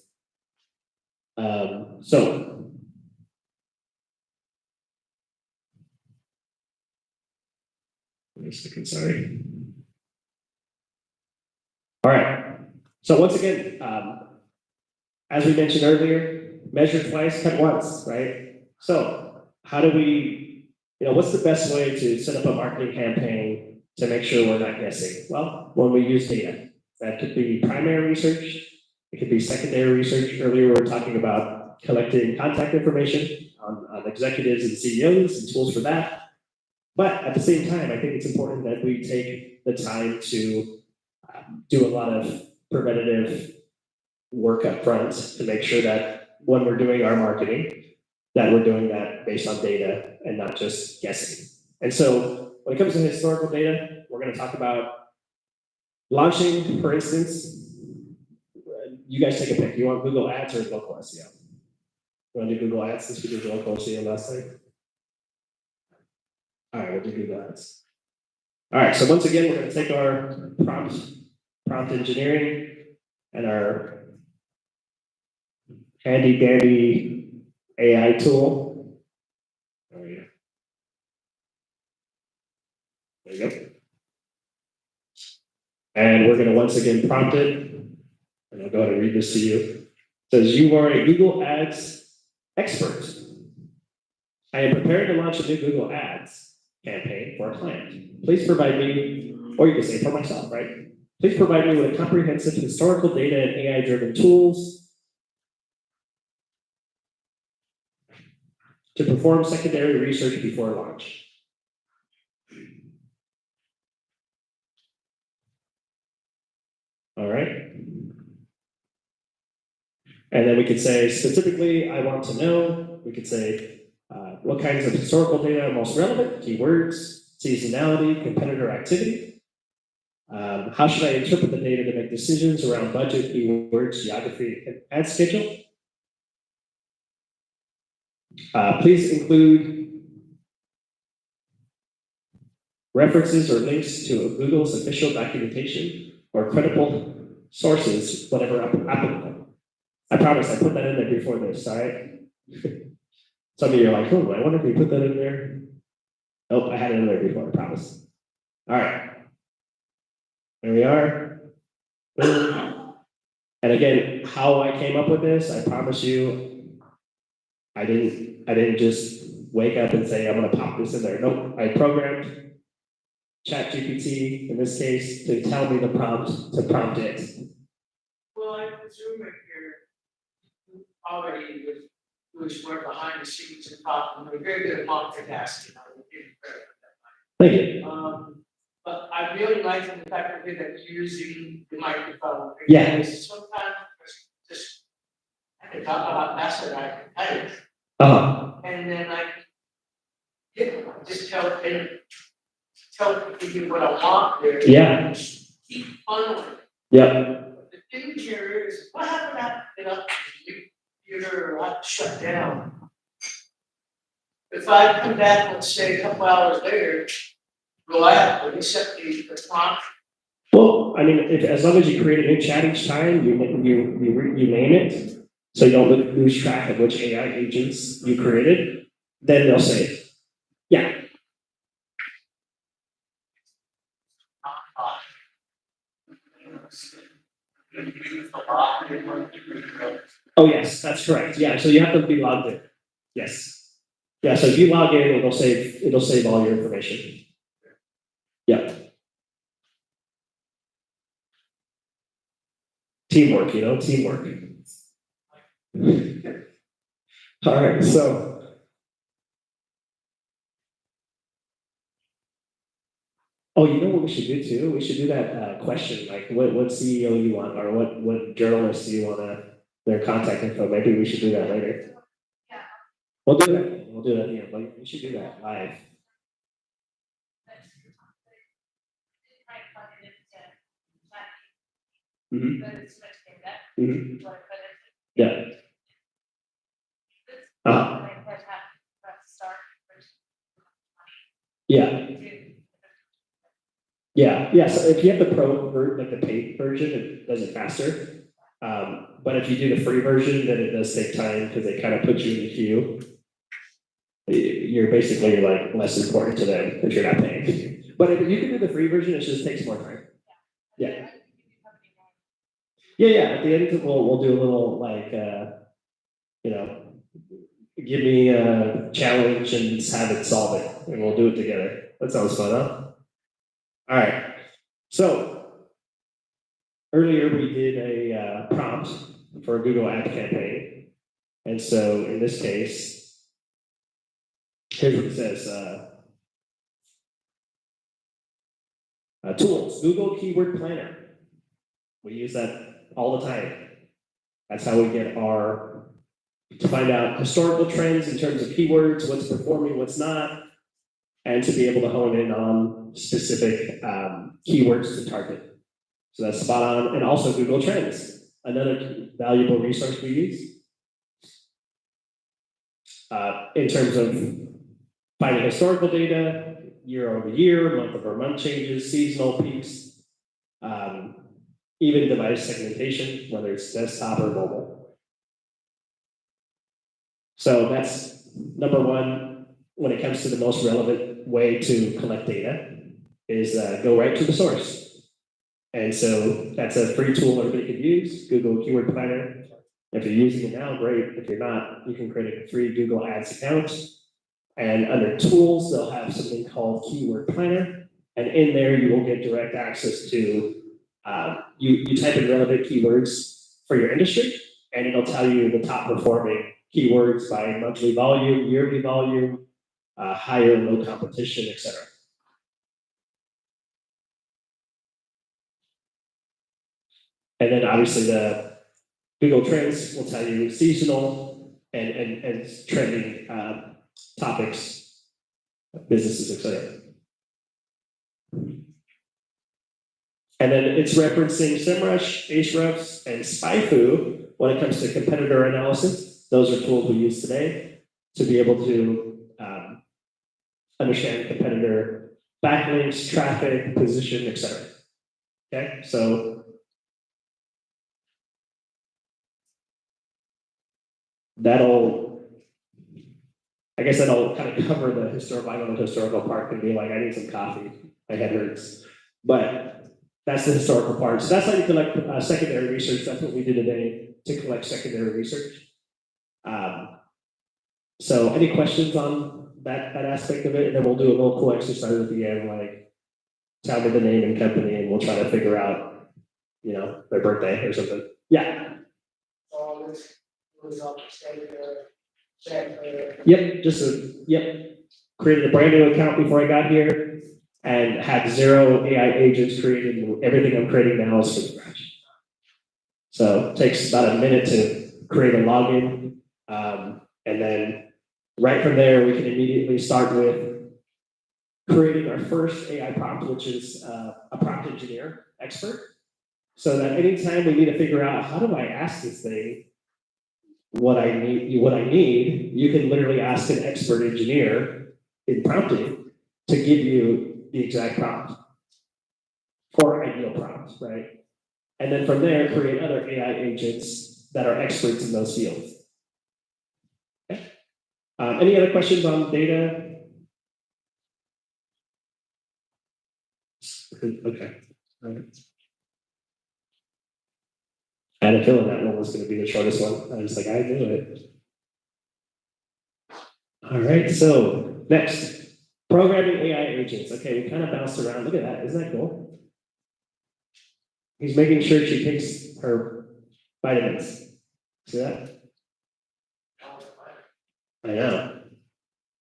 Speaker 3: So wait a second, sorry. All right. So once again, as we mentioned earlier, measure twice, cut once, right? So how do we, what's the best way to set up a marketing campaign to make sure we're not guessing? Well, when we use data, that could be primary research, it could be secondary research. Earlier, we were talking about collecting contact information on executives and CEOs and tools for that. But at the same time, I think it's important that we take the time to do a lot of preventative work up front to make sure that when we're doing our marketing, that we're doing that based on data and not just guessing. And so when it comes to historical data, we're going to talk about launching, for instance, you guys take a pick. You want Google Ads or local SEO? You want to do Google Ads since we did local SEO last time? All right, we'll do Google Ads. All right, so once again, we're going to take our prompt engineering and our handy dandy AI tool. Oh, yeah. There you go. And we're going to once again prompt it. And I'll go ahead and read this to you. It says, you are a Google Ads expert. I am preparing to launch a new Google Ads. campaign for a client. Please provide me, or you can say for myself, right? Please provide me with a comprehensive historical data and AI-driven tools to perform secondary research before launch. All right. And then we could say specifically, I want to know, we could say what kinds of historical data are most relevant, keywords, seasonality, competitor activity. How should I interpret the data to make decisions around budget, keywords, geography, and ad schedule? Please include references or links to Google's official documentation or credible sources, whatever applicable. I promise I put that in there before this, all right? Some of you are like, oh, I wonder if we put that in there. Nope, I had it in there before, I promise. All right. There we are. Boom. And again, how I came up with this, I promise you, I didn't just wake up and say, I'm gonna pop this in there. Nope, I programmed ChatGPT, in this case, to tell me the prompt, to prompt it.
Speaker 4: Well, I presume if you're already was work behind the scenes and talking, you're very good at multitasking. I would give you credit for that.
Speaker 3: Thank you.
Speaker 4: But I really like the fact that you're using the microphone.
Speaker 3: Yeah.
Speaker 4: Because sometimes just, I can talk about mess I can type, and then I just tell you what I want there.
Speaker 3: Yeah.
Speaker 4: Keep funneling.
Speaker 3: Yeah.
Speaker 4: The thing here is, what happened after it up to the computer or shut down? If I come back, let's say a couple hours later, go out, or accept the prompt.
Speaker 3: Well, I mean, as long as you create a new chat each time, you name it, so you don't lose track of which AI agents you created, then they'll save. Yeah. Oh, yes, that's correct. Yeah, so you have to be logged in. Yes. Yeah, so if you log in, it'll save all your information. Yeah. Teamwork, teamwork. All right, so. Oh, you know what we should do too? We should do that question, like what CEO you want, or what journalist do you want their contact info. Maybe we should do that later.
Speaker 2: Yeah.
Speaker 3: We'll do that. We'll do that. Yeah, like we should do that live. Mm-hmm. Mm-hmm. Yeah. Yeah. Yeah. So if you have the pro like the paid version, it does it faster. But if you do the free version, then it does take time because they kind of put you in the queue. You're basically like less important to them if you're not paying. But if you can do the free version, it just takes more time. Yeah. Yeah. At the end, we'll do a little like give me a challenge and just have it solve it, and we'll do it together. That sounds fun, huh? All right. So earlier we did a prompt for a Google Ad campaign, and so in this case, here's what it says: tools, Google Keyword Planner. We use that all the time. That's how we get to find out historical trends in terms of keywords, what's performing, what's not, and to be able to hone in on specific keywords to target. So that's spot on. And also Google Trends, another valuable resource we use in terms of finding historical data, year over year, month over month changes, seasonal peaks, even device segmentation, whether it's desktop or mobile. So that's number one when it comes to the most relevant way to collect data is go right to the source. And so that's a free tool everybody can use, Google Keyword Planner. If you're using it now, great. If you're not, you can create a free Google Ads account And under tools, they'll have something called Keyword Planner. And in there, you will get direct access to, you type in relevant keywords for your industry, and it'll tell you the top performing keywords by monthly volume, yearly volume, higher and low competition, et cetera. And then obviously the Google Trends will tell you seasonal and trending topics, businesses, et cetera. And then it's referencing SEMrush, Ahrefs, and SpyFu when it comes to competitor analysis. Those are tools we use today to be able to understand competitor backlinks, traffic, position, et cetera. Okay, so I guess that'll kind of cover the historical part and be like, I need some coffee, my head hurts. But that's the historical part. So that's how you collect secondary research. That's what we did today to collect secondary research. So any questions on that aspect of it? And then we'll do a little cool exercise at the end, like tell me the name and company, and we'll try to figure out, their birthday or something. Yeah.
Speaker 4: All this was up to say,
Speaker 3: Yep. Created a brand new account before I got here and had 0 AI agents created, and everything I'm creating now is from scratch. So it takes about a minute to create a login. And then right from there, we can immediately start with creating our first AI prompt, which is a prompt engineer expert. So that anytime we need to figure out how do I ask this thing what I need, you can literally ask an expert engineer in prompting to give you the exact prompt or ideal prompt, right? And then from there, create other AI agents that are experts in those fields. Okay. Any other questions on data? Okay. All right. I had a feeling that one was going to be the shortest one. I was like, I knew it. All right, so next, programming AI agents. Okay, we kind of bounced around. Look at that. Isn't that cool? He's making sure she takes her vitamins. See that? I know.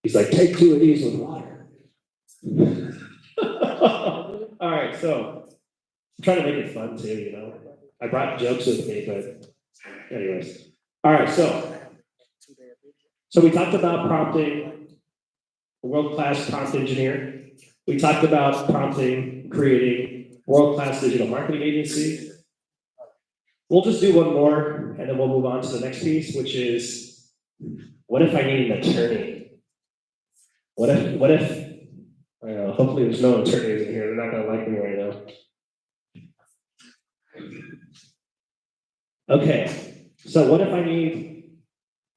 Speaker 3: He's like, take 2 of these with water. All right, so I'm trying to make it fun too, I brought jokes with me, but anyways. All right, so we talked about prompting, a world-class prompt engineer. We talked about prompting, creating world-class digital marketing agency. We'll just do one more, and then we'll move on to the next piece, which is, what if I need an attorney? What if, I don't know, hopefully there's no attorneys in here, they're not gonna like me right now. Okay, so what if I need,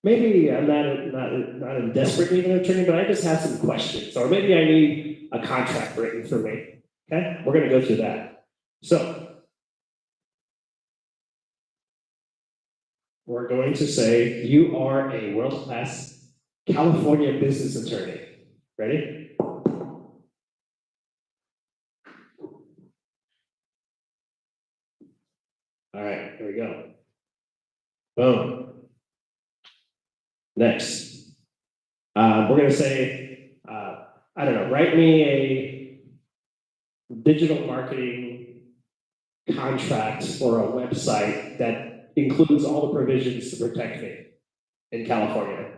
Speaker 3: maybe I'm not in desperate need of an attorney, but I just have some questions, or maybe I need a contract written for me, okay? We're gonna go through that. So, we're going to say, you are a world-class California business attorney. Ready? All right, here we go. Boom. Next. We're going to say, I don't know, write me a digital marketing contract for a website that includes all the provisions to protect me in California.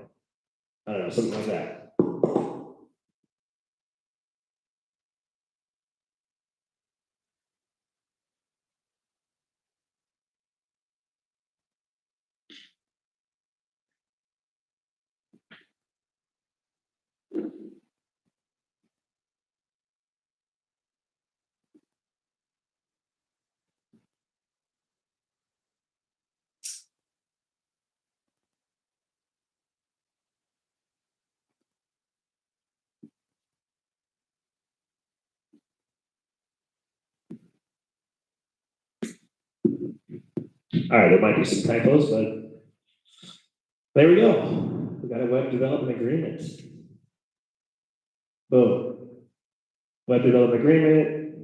Speaker 3: I don't know, something like that. All right, there might be some typos, but there we go. We got a web development agreement. Boom. Web development agreement.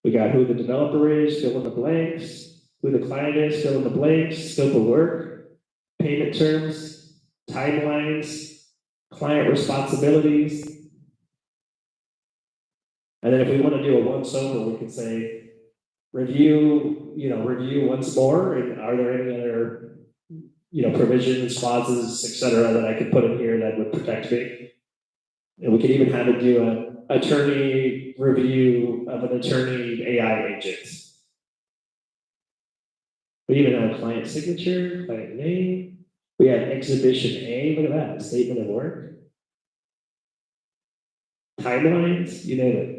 Speaker 3: We got who the developer is, fill in the blanks, who the client is, fill in the blanks, scope of work, payment terms, timelines, client responsibilities. And then if we want to do a once over, we can say, review once more, and are there any other, provisions, clauses, et cetera, that I could put in here that would protect me? And we could even have it do an attorney review of an attorney AI agent. We even have client signature, client name. We have exhibition A, look at that, statement of work. Timelines, you name it.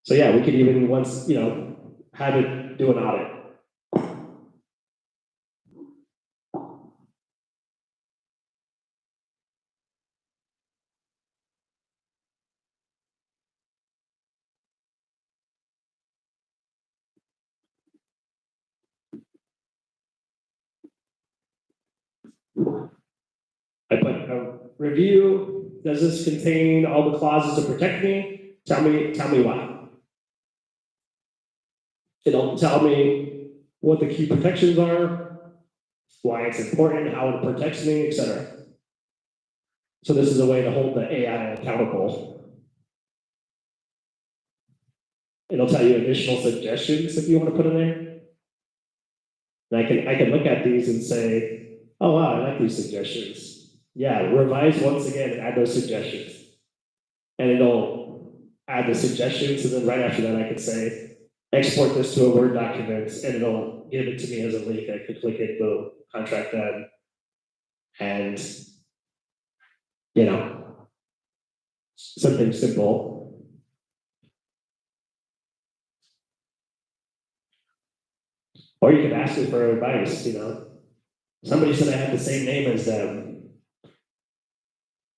Speaker 3: So yeah, we could even once, have it do an audit. I put a review, does this contain all the clauses to protect me? Tell me why. It'll tell me what the key protections are, why it's important, how it protects me, et cetera. So this is a way to hold the AI accountable. It'll tell you additional suggestions if you want to put in there. And I can look at these and say, oh wow, I like these suggestions. Yeah, revise once again and add those suggestions. And it'll add the suggestions, and then right after that I can say, export this to a Word document, and it'll give it to me as a link. I could click it, boom, contract done. And, something simple. Or you could ask it for advice, Somebody said I had the same name as them.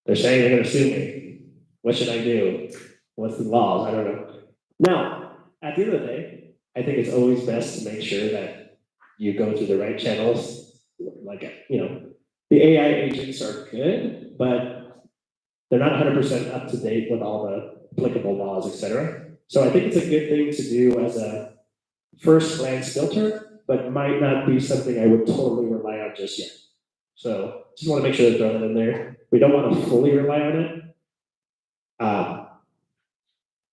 Speaker 3: They're saying they're gonna sue me. What should I do? What's the laws? I don't know. Now, at the end of the day, I think it's always best to make sure that you go through the right channels. Like, the AI agents are good, but they're not 100% up to date with all the applicable laws, et cetera. So I think it's a good thing to do as a first glance filter, but might not be something I would totally rely on just yet. So just want to make sure to throw that in there. We don't want to fully rely on it.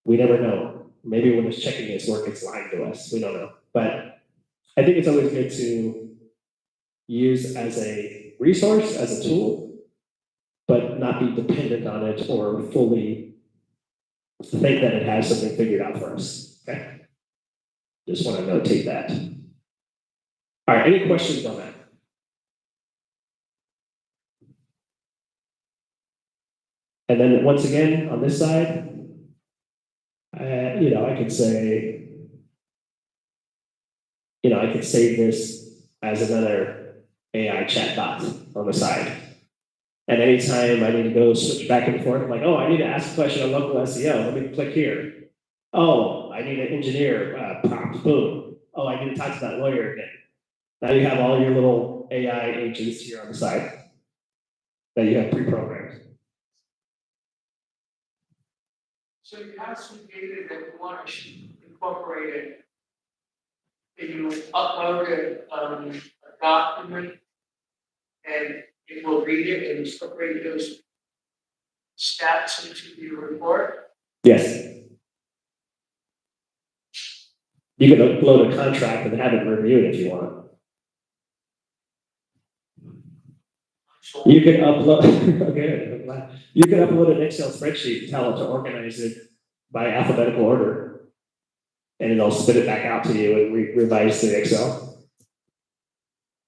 Speaker 3: We never know. Maybe when it's checking its work, it's lying to us. We don't know. But I think it's always good to use as a resource, as a tool, but not be dependent on it or fully think that it has something figured out for us. Okay. Just want to notate that. All right, any questions on that? And then once again, on this side, I could say, I could save this as another AI chatbot on the side. And anytime I need to go switch back and forth, I'm like, oh, I need to ask a question on local SEO. Let me click here. Oh, I need an engineer prompt. Boom. Oh, I need to talk to that lawyer again. Now you have all your little AI agents here on the side that you have pre-programmed.
Speaker 4: So you have some data that you want to incorporate it. And you upload a document and it will read it and incorporate those stats into your report.
Speaker 3: Yes. You can upload a contract and have it reviewed if you want.
Speaker 4: So
Speaker 3: You can upload, okay, I'm glad. You can upload an Excel spreadsheet and tell it to organize it by alphabetical order. And it'll spit it back out to you and revise the Excel.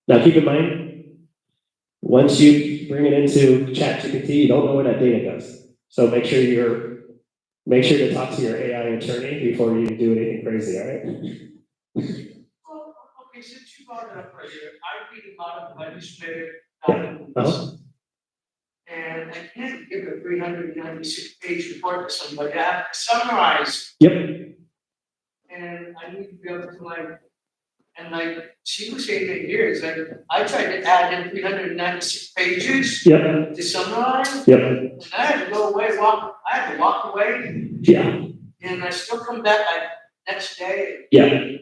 Speaker 3: Now keep in mind, once you bring it into ChatGPT, you don't know where that data goes. So make sure to talk to your AI attorney before you do anything crazy, all right?
Speaker 4: well, okay, since you brought it up right here, I read a lot of legislative documents.
Speaker 3: Uh-huh.
Speaker 4: And I can't give a 396-page report to somebody. I have to summarize.
Speaker 3: Yep.
Speaker 4: And I need to be able to she was saying that here is I tried to add in 396 pages
Speaker 3: Yep.
Speaker 4: to summarize.
Speaker 3: Yep.
Speaker 4: And I had to go away, I I had to walk away
Speaker 3: Yeah,
Speaker 4: and I still come back like next day.
Speaker 3: yeah.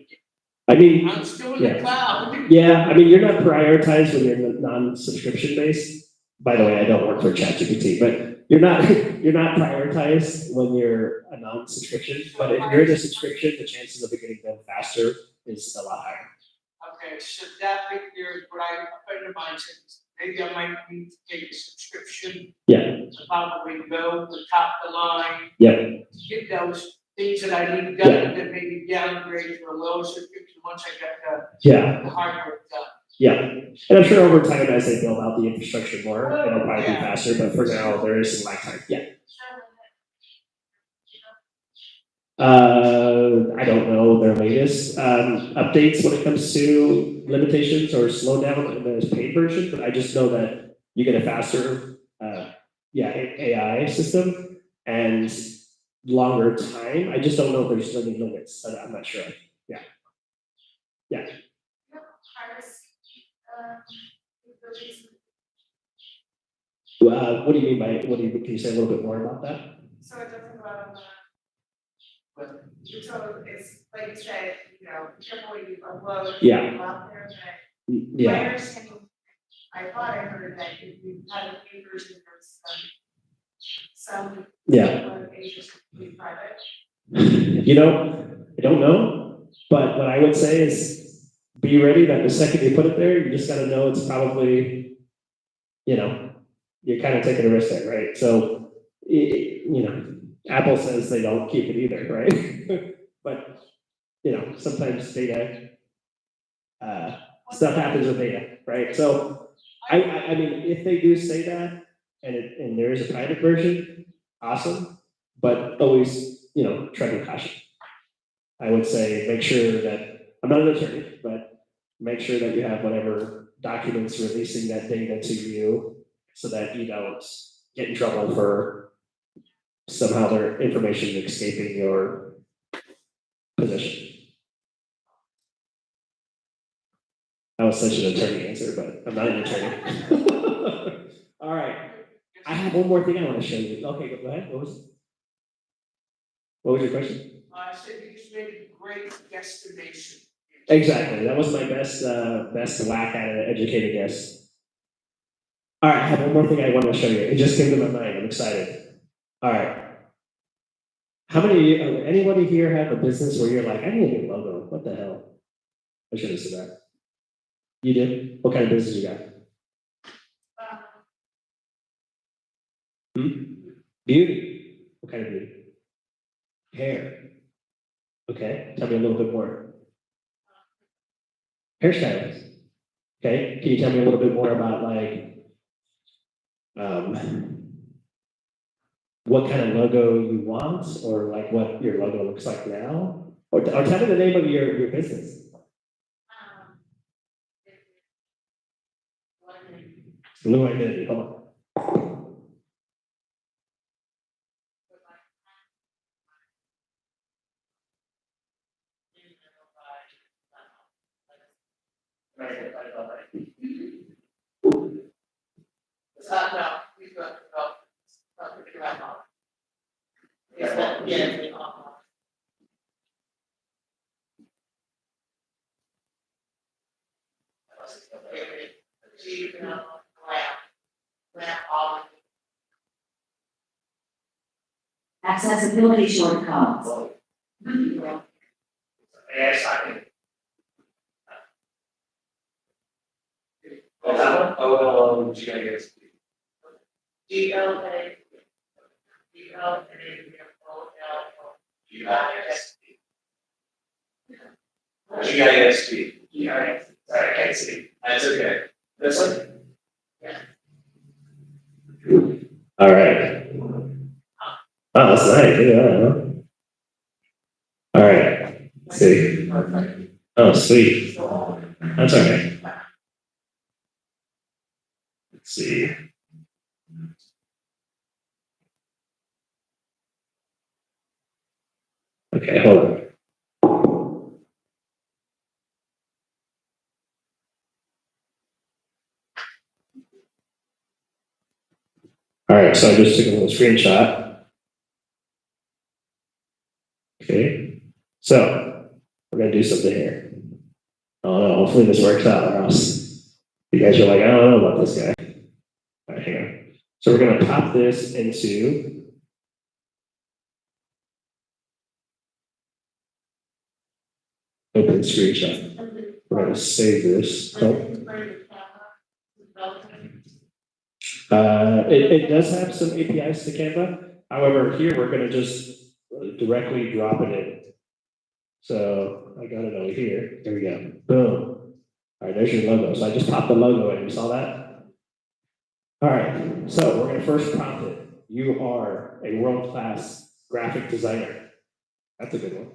Speaker 3: I mean,
Speaker 4: I'm still in the
Speaker 3: Yeah.
Speaker 4: cloud.
Speaker 3: yeah, I mean, you're not prioritized when you're in the non-subscription base. By the way, I don't work for ChatGPT, but you're not, you're not prioritized when you're a non-subscription. But if you're in a subscription, the chances of it getting done faster is a lot higher.
Speaker 4: Okay, so that right there is what a friend of mine said, maybe I might need to take a subscription.
Speaker 3: Yeah.
Speaker 4: About the way to go, the top of the line.
Speaker 3: Yeah.
Speaker 4: Get those things that I need done, and then maybe downgrade to a low subscription once I get
Speaker 3: Yeah,
Speaker 4: the hardware done.
Speaker 3: yeah. And I'm sure over time, as they build out the infrastructure more, it'll probably be faster, but for now, there is some lag time. Yeah. I don't know their latest updates when it comes to limitations or slowdown in the paid version, but I just know that you get a faster, AI system and longer time. I just don't know if there's any limits. I'm not sure. What do you mean by, can you say a little bit more about that?
Speaker 5: So it doesn't you told it's like you said, careful what you upload.
Speaker 3: Yeah.
Speaker 5: Out there, but my
Speaker 3: Yeah,
Speaker 5: understanding, I thought I heard that if you had a paid version, there's some
Speaker 3: yeah.
Speaker 5: pages to be private.
Speaker 3: I don't know, but what I would say is be ready that the second you put it there, you just gotta know it's probably, you're kind of taking a risk there, right? So, Apple says they don't keep it either, right? But, sometimes data, stuff happens with data, right? So I mean, if they do say that and there is a private version, awesome, but always, tread with caution. I would say make sure that, I'm not an attorney, but make sure that you have whatever documents releasing that data to you so that you don't get in trouble for somehow their information escaping your possession. That was such an attorney answer, but I'm not an attorney. All right, I have one more thing I want to show you. Okay, go ahead. What was your question?
Speaker 4: I said you just made a great guesstimation.
Speaker 3: Exactly. That was my best whack at an educated guess. All right, I have one more thing I want to show you. It just came to my mind. I'm excited. All right. How many of you, anybody here have a business where you're like, I need a new logo? What the hell? I should have said that. You do? What kind of business you got? Beauty. What kind of beauty? Hair. Okay, tell me a little bit more. Hairstylist. Okay, can you tell me a little bit more about what kind of logo you want, or like what your logo looks like now? Or tell me the name of your business. Blue Identity, hold on.
Speaker 4: No, he's got, yeah.
Speaker 6: Accessibility shortcuts.
Speaker 3: Yes, I can.
Speaker 1: GIS.
Speaker 4: GLA.
Speaker 1: GISD. Sorry, I can't see. That's okay. This one?
Speaker 4: Yeah.
Speaker 3: All right. Oh, that's nice. Yeah. All right. Let's see. Oh, sweet. That's okay. Let's see. Okay, hold on. All right, so I just took a little screenshot. So, we're gonna do something here. Oh no, hopefully this works out, or else you guys are like, I don't know about this guy. All right, hang on. So we're gonna pop this into open screenshot. We're gonna save this. Oh. It does have some APIs to Canva. However, here we're gonna just directly drop it in. So I got it over here. There we go. Boom. All right, there's your logo. So I just popped the logo in. You saw that? All right. So we're gonna first prompt it. You are a world-class graphic designer. That's a good one.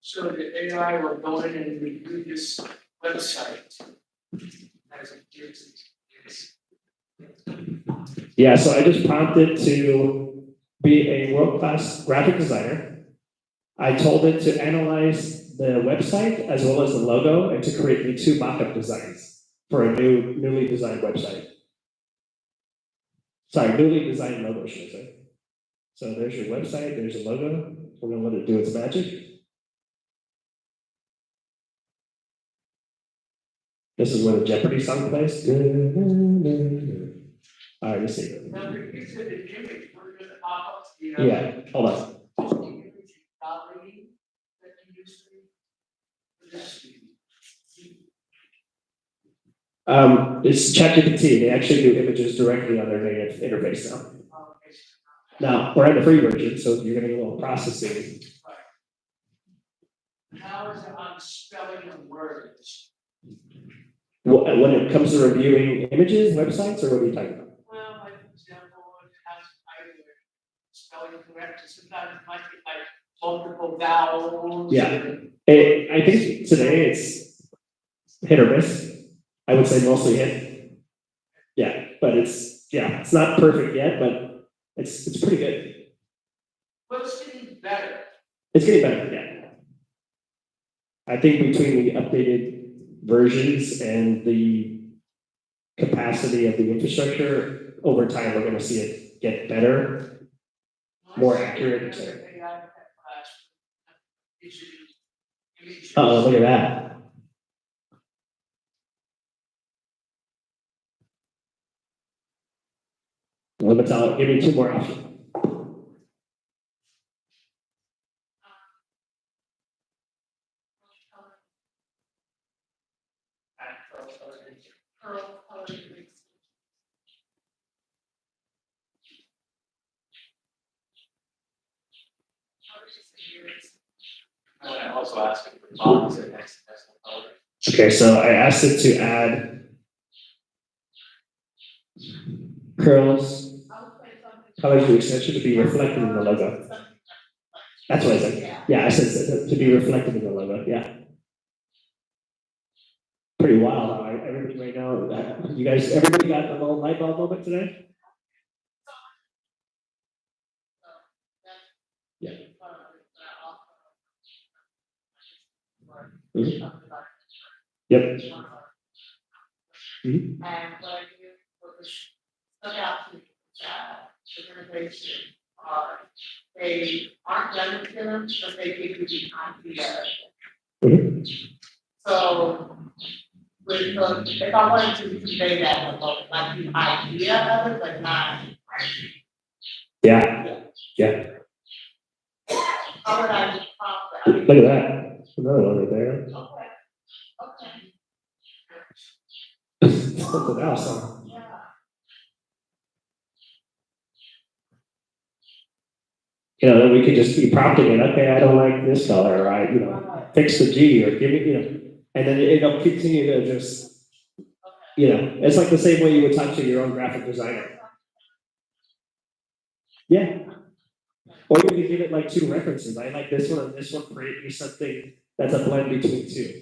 Speaker 4: So the AI will go in and review this website. As it gives it.
Speaker 3: Yeah, so I just prompted to be a world-class graphic designer. I told it to analyze the website as well as the logo and to create me 2 mock-up designs for a newly designed website. Sorry, newly designed logo, should I say. So there's your website, there's a logo. We're gonna let it do its magic. This is where the Jeopardy song plays. All right, let's see.
Speaker 4: Now, you said the image, we're gonna pop up,
Speaker 3: Yeah, hold on.
Speaker 4: Just the image gallery that you used to.
Speaker 3: It's ChatGPT. They actually do images directly on their native interface now. Now, we're at the free version, so you're gonna get a little processing.
Speaker 4: How is it on spelling of words?
Speaker 3: When it comes to reviewing images, websites, or what are you talking about?
Speaker 4: Well, like, for example, it has either spelling correct, sometimes it might be like multiple vowels.
Speaker 3: Yeah. I think today it's hit or miss. I would say mostly hit. Yeah, but it's not perfect yet, but it's pretty good.
Speaker 4: What's getting better?
Speaker 3: It's getting better, yeah. I think between the updated versions and the capacity of the infrastructure, over time, we're gonna see it get better. More accurate, so. Uh-oh, look at that. Let me tell, give me 2 more options.
Speaker 4: I also ask it for fonts and next color.
Speaker 3: Okay, so I asked it to add curls, colors to extension to be reflected in the logo. That's what I said. Yeah, I said to be reflected in the logo, yeah. Pretty wild, huh? Everybody right now, you guys, everybody got the little light bulb moment today? Yeah. Mhm. Yep. Mhm.
Speaker 5: And what I do, what was stuck out to me, the innovation, they aren't done with them, but they give you the idea.
Speaker 3: Mhm.
Speaker 5: So, if I wanted to convey that, like the idea of it, but not.
Speaker 3: Yeah, yeah,
Speaker 5: How would I prompt that?
Speaker 3: look at that, There's another one right there.
Speaker 5: Okay, okay,
Speaker 3: Something else, huh?
Speaker 5: yeah.
Speaker 3: Then we could just be prompting it, okay, I don't like this color, or fix the G, or give it, and then it'll continue to just, it's like the same way you would talk to your own graphic designer. Yeah. Or you could give it like 2 references, I like this one and this one, create me something that's a blend between 2.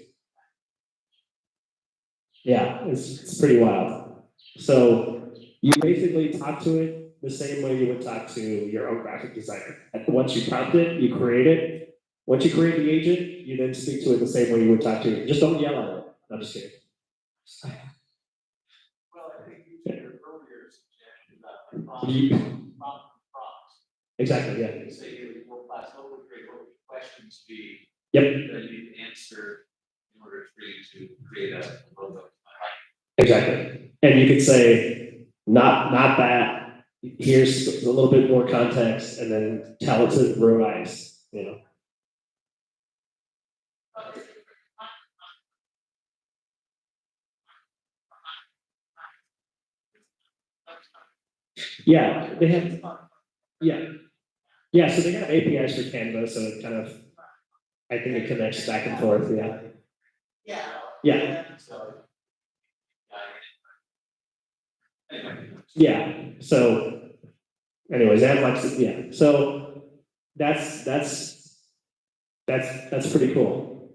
Speaker 3: Yeah, it's pretty wild. So you basically talk to it the same way you would talk to your own graphic designer. And once you prompt it, you create it. Once you create the agent, you then speak to it the same way you would talk to it. Just don't yell at it. I'm just kidding.
Speaker 4: Well, I think you made your earlier suggestion about
Speaker 3: Ye-
Speaker 4: prompts.
Speaker 3: Exactly, yeah.
Speaker 4: You say you world class local grade, what would questions be?
Speaker 3: Yep.
Speaker 4: That you need to answer in order for you to create a logo.
Speaker 3: Exactly. And you could say, not that, here's a little bit more context, and then tell it to revise, you know? Yeah, they have, yeah. Yeah, so they have APIs for Canva, so it kind of, I think it connects back and forth, yeah.
Speaker 5: Yeah.
Speaker 3: Yeah.
Speaker 4: So.
Speaker 3: Yeah, so anyways, that much, yeah, so that's pretty cool.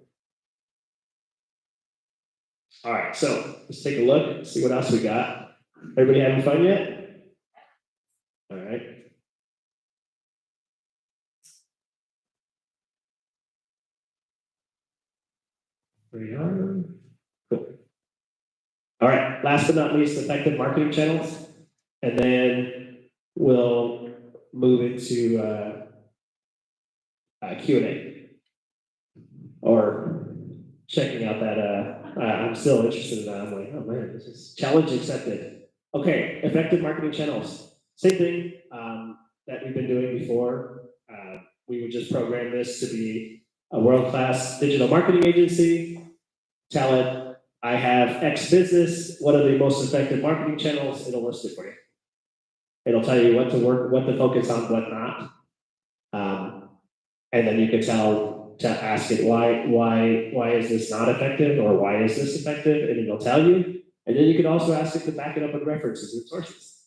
Speaker 3: All right, so let's take a look, see what else we got. Everybody having fun yet? All right. There we are. Cool. All right, last but not least, effective marketing channels. And then we'll move into Q&A. Or checking out that, I'm still interested in that. I'm like, oh man, this is challenge accepted. Okay, effective marketing channels. Same thing that we've been doing before. We would just program this to be a world-class digital marketing agency. Tell it, I have X business. What are the most effective marketing channels? It'll list it for you. It'll tell you what to work, what to focus on, what not. And then you can ask it why is this not effective, or why is this effective, and it'll tell you. And then you can also ask it to back it up with references and sources.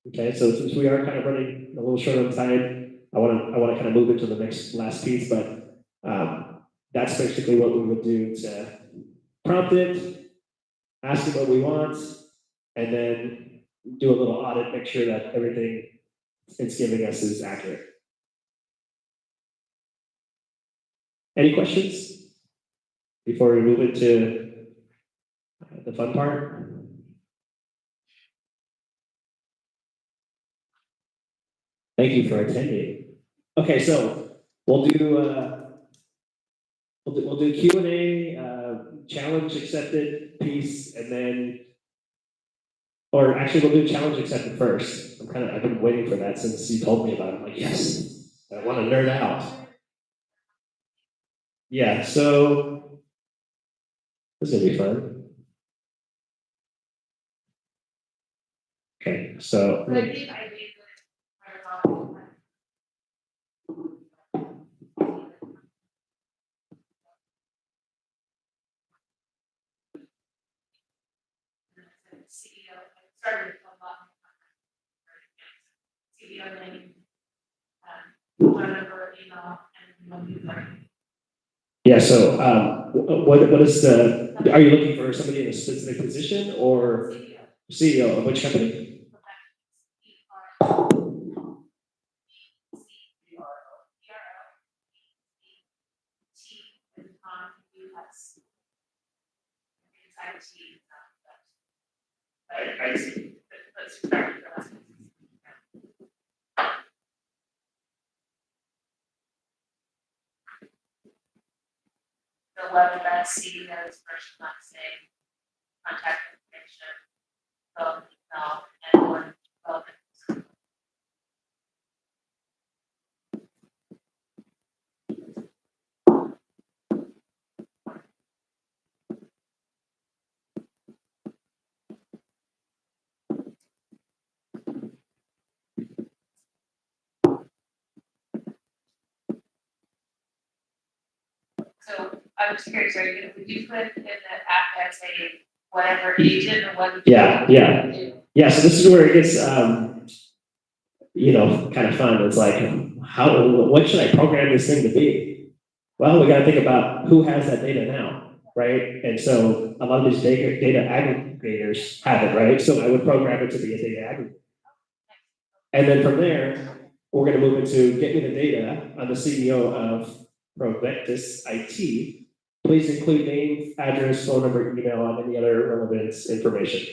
Speaker 3: Okay, so since we are kind of running a little short on time, I want to kind of move into the last piece, but that's basically what we would do to prompt it, ask it what we want, and then do a little audit, make sure that everything it's giving us is accurate. Any questions before we move into the fun part? Thank you for attending. Okay, so we'll do Q&A, challenge accepted piece, and then, or actually we'll do challenge accepted first. I've been waiting for that since you told me about it. I'm like, yes, I want to nerd out. Yeah, so this is gonna be fun. Okay, so.
Speaker 2: But I think I did good. CEO, I started with a lot. CEO name, phone number, email, and mobile.
Speaker 3: Yeah, so what is are you looking for somebody in a specific position or CEO of which company? I see. The level that CEO's first last name, contact information, phone, email, and one relevant. So I was curious, would you put in the app as a whatever agent or what? Yeah. So this is where it gets, kind of fun. It's like, what should I program this thing to be? Well, we got to think about who has that data now. right? And so a lot of these data aggregators have it, right? So I would program it to be a data aggregator. And then from there, we're gonna move into get me the data. I'm the CEO of Provectus IT. Please include name, address, phone number, email, and any other relevant information.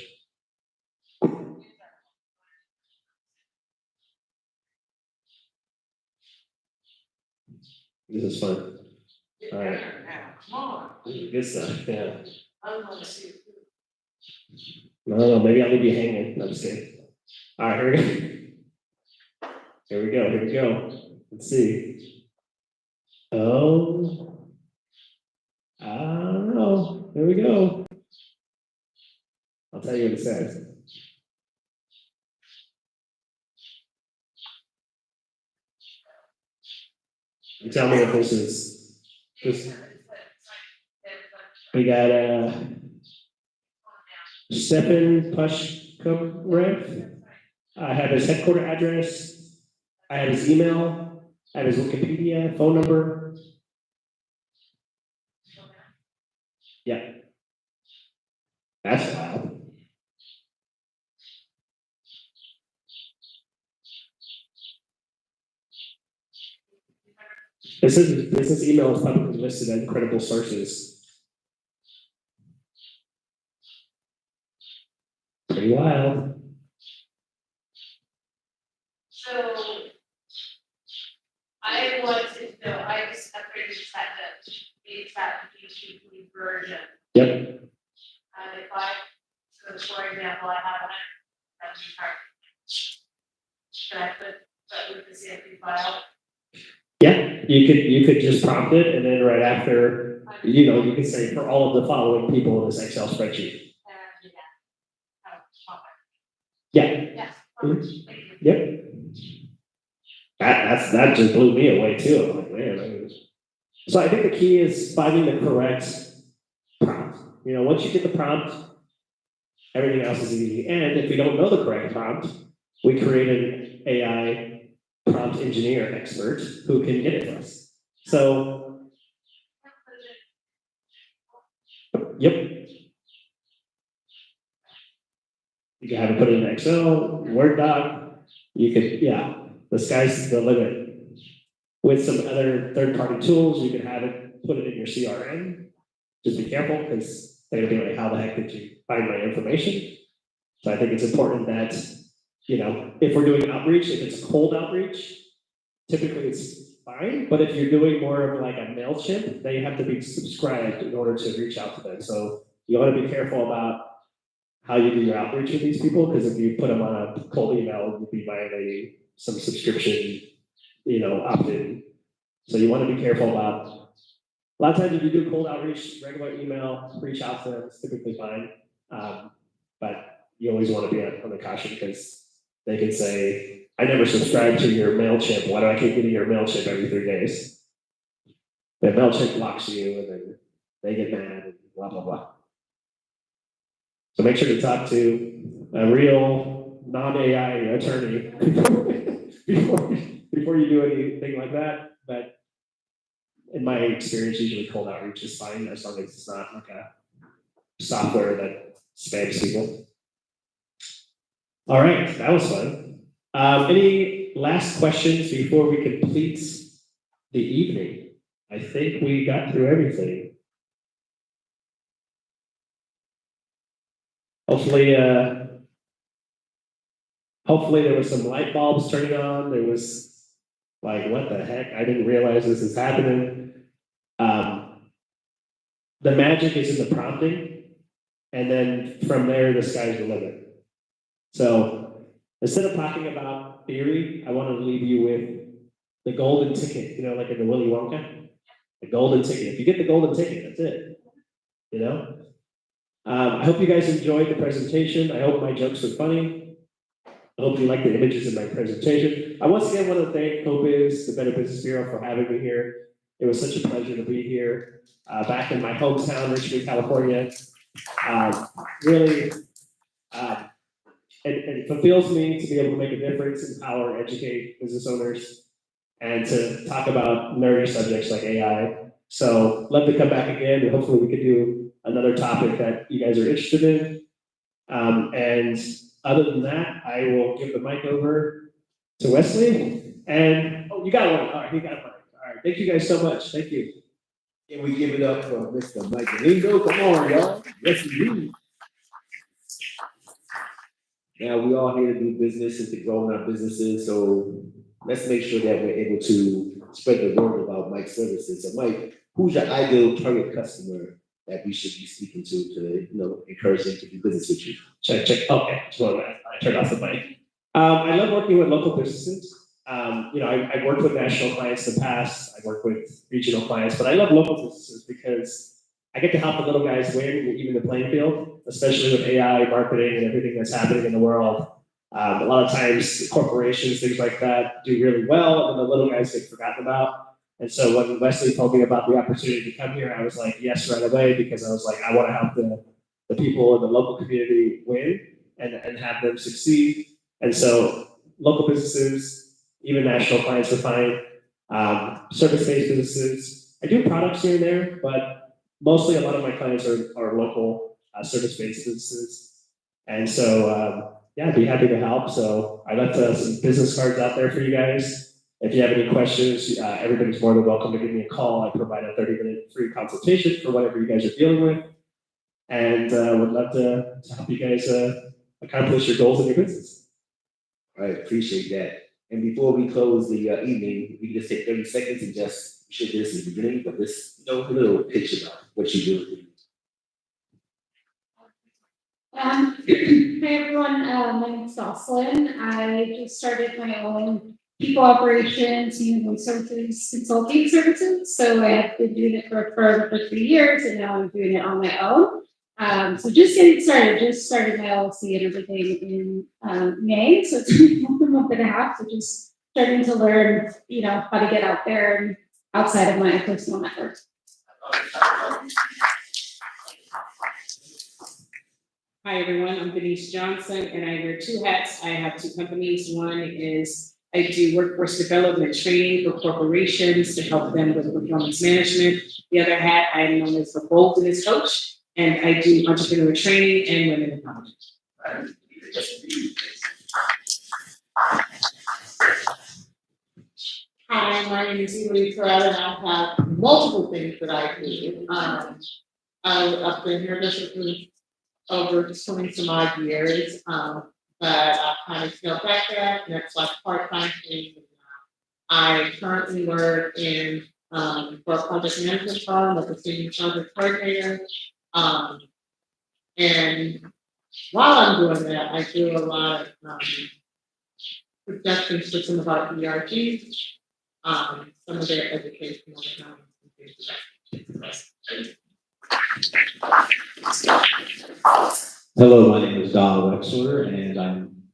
Speaker 3: This is fun.
Speaker 4: Get
Speaker 3: All right.
Speaker 4: better now, come on,
Speaker 3: Good stuff, yeah.
Speaker 4: I wanna see it.
Speaker 3: No, maybe I'll leave you hanging. I'm just kidding. All right, here we go. Here we go, here we go. Let's see. Oh. I don't know. Here we go. I'll tell you what it says. You tell me if this is, this, we got, Stefan Pushkarev. I have his headquarter address. I have his email. I have his Wikipedia, phone number. Yeah. That's wild. This email is publicly listed as credible sources. Pretty wild.
Speaker 2: So I want to know, I just upgraded the YouTube version.
Speaker 3: Yep.
Speaker 2: And if I, so for example, I have a card. Should I put that with the CSV file?
Speaker 3: Yeah, you could just prompt it and then right after, you can say for all of the following people in this Excel spreadsheet.
Speaker 2: Yeah. Oh, okay.
Speaker 3: Yeah,
Speaker 2: Yeah. Thank you.
Speaker 3: yep. That just blew me away too. I'm like, man. So I think the key is finding the correct prompt. Once you get the prompt, everything else is easy. And if we don't know the correct prompt, we create an AI prompt engineer expert who can get it for us. So, yep. You can have it put in Excel, Word doc. You could, the sky's the limit. With some other third-party tools, you can have it, put it in your CRM. Just be careful because they're gonna be like, how the heck did you find my information? So I think it's important that, if we're doing outreach, if it's cold outreach, typically it's fine, but if you're doing more of like a MailChimp, they have to be subscribed in order to reach out to them. So you wanna be careful about how you do your outreach with these people, because if you put them on a cold email, you'll be buying some subscription, opt-in. So you wanna be careful about, a lot of times if you do cold outreach, regular email, reach out to them, it's typically fine. But you always wanna be on the caution, because they can say, I never subscribed to your MailChimp, why do I keep getting your MailChimp every 3 days? Then MailChimp blocks you, and then they get mad, and blah, blah, blah. So make sure to talk to a real non-AI attorney before you do anything like that. But in my experience, usually cold outreach is fine, as long as it's not like a software that spams people. All right, that was fun. Any last questions before we complete the evening? I think we got through everything. Hopefully there was some light bulbs turning on. There was like, what the heck? I didn't realize this is happening. The magic is in the prompting, and then from there, the sky's the limit. So instead of talking about theory, I want to leave you with the golden ticket, like in the Willy Wonka, the golden ticket. If you get the golden ticket, that's it, I hope you guys enjoyed the presentation. I hope my jokes were funny. I hope you like the images in my presentation. I once again want to thank CoBiz, the Better Business Bureau, for having me here. It was such a pleasure to be here, back in my hometown, Richmond, California. Really, it fulfills me to be able to make a difference, empower, educate business owners, and to talk about nerdy subjects like AI. So love to come back again, and hopefully we could do another topic that you guys are interested in. And other than that, I will give the mic over to Wesley. And, oh, you got one. All right, you got one. All right, thank you guys so much. Thank you.
Speaker 1: Can we give it up for Mr. Michelino? Come on, y'all. Yes, indeed. Now, we all here to do business and to grow in our businesses, so let's make sure that we're able to spread the word about Mike's services. So Mike, who's your ideal target customer that we should be speaking to, encourage them to do business with you?
Speaker 3: Check. Okay, so I turned off the mic. I love working with local businesses. I've worked with national clients in the past. I work with regional clients, but I love local businesses because I get to help the little guys win, even the playing field, especially with AI, marketing, and everything that's happening in the world. A lot of times, corporations, things like that, do really well, and the little guys get forgotten about. And so when Wesley told me about the opportunity to come here, I was like, yes, right away, because I was like, I want to help the people in the local community win and have them succeed. And so local businesses, even national clients are fine. Service-based businesses, I do products here and there, but mostly a lot of my clients are local service-based businesses. And so, I'd be happy to help. So I left some business cards out there for you guys. If you have any questions, everybody's more than welcome to give me a call. I provide a 30-minute free consultation for whatever you guys are dealing with. And would love to help you guys accomplish your goals in your business.
Speaker 1: All right, appreciate that. And before we close the evening, we can just take 30 seconds and just share this in the beginning, but this, a little pitch about what you do.
Speaker 6: Hi everyone, my name is Jocelyn. I just started my own people operations, human resources consulting services. So I have been doing it for 3 years, and now I'm doing it on my own. So just getting started, just started my LLC and everything in May. So it's been a month and a half. So just starting to learn, how to get out there and outside of my personal network.
Speaker 5: Hi, everyone. I'm Denise Johnson, and I wear 2 hats. I have 2 companies. One is I do workforce development training for corporations to help them with performance management. The other hat, I am known as the boldness coach, and I do entrepreneur training and women empowerment. Hi, my name is Ely Perretta, and I have multiple things that I do. I've been here for over 20 some odd years, but I kind of scaled back that, and it's like part-time thing. I currently work in for a project management firm as a senior project coordinator. And while I'm doing that, I do a lot of productions for some of our ERGs, some of their educational and things like that.
Speaker 7: Hello, my name is Don Wexler, and I'm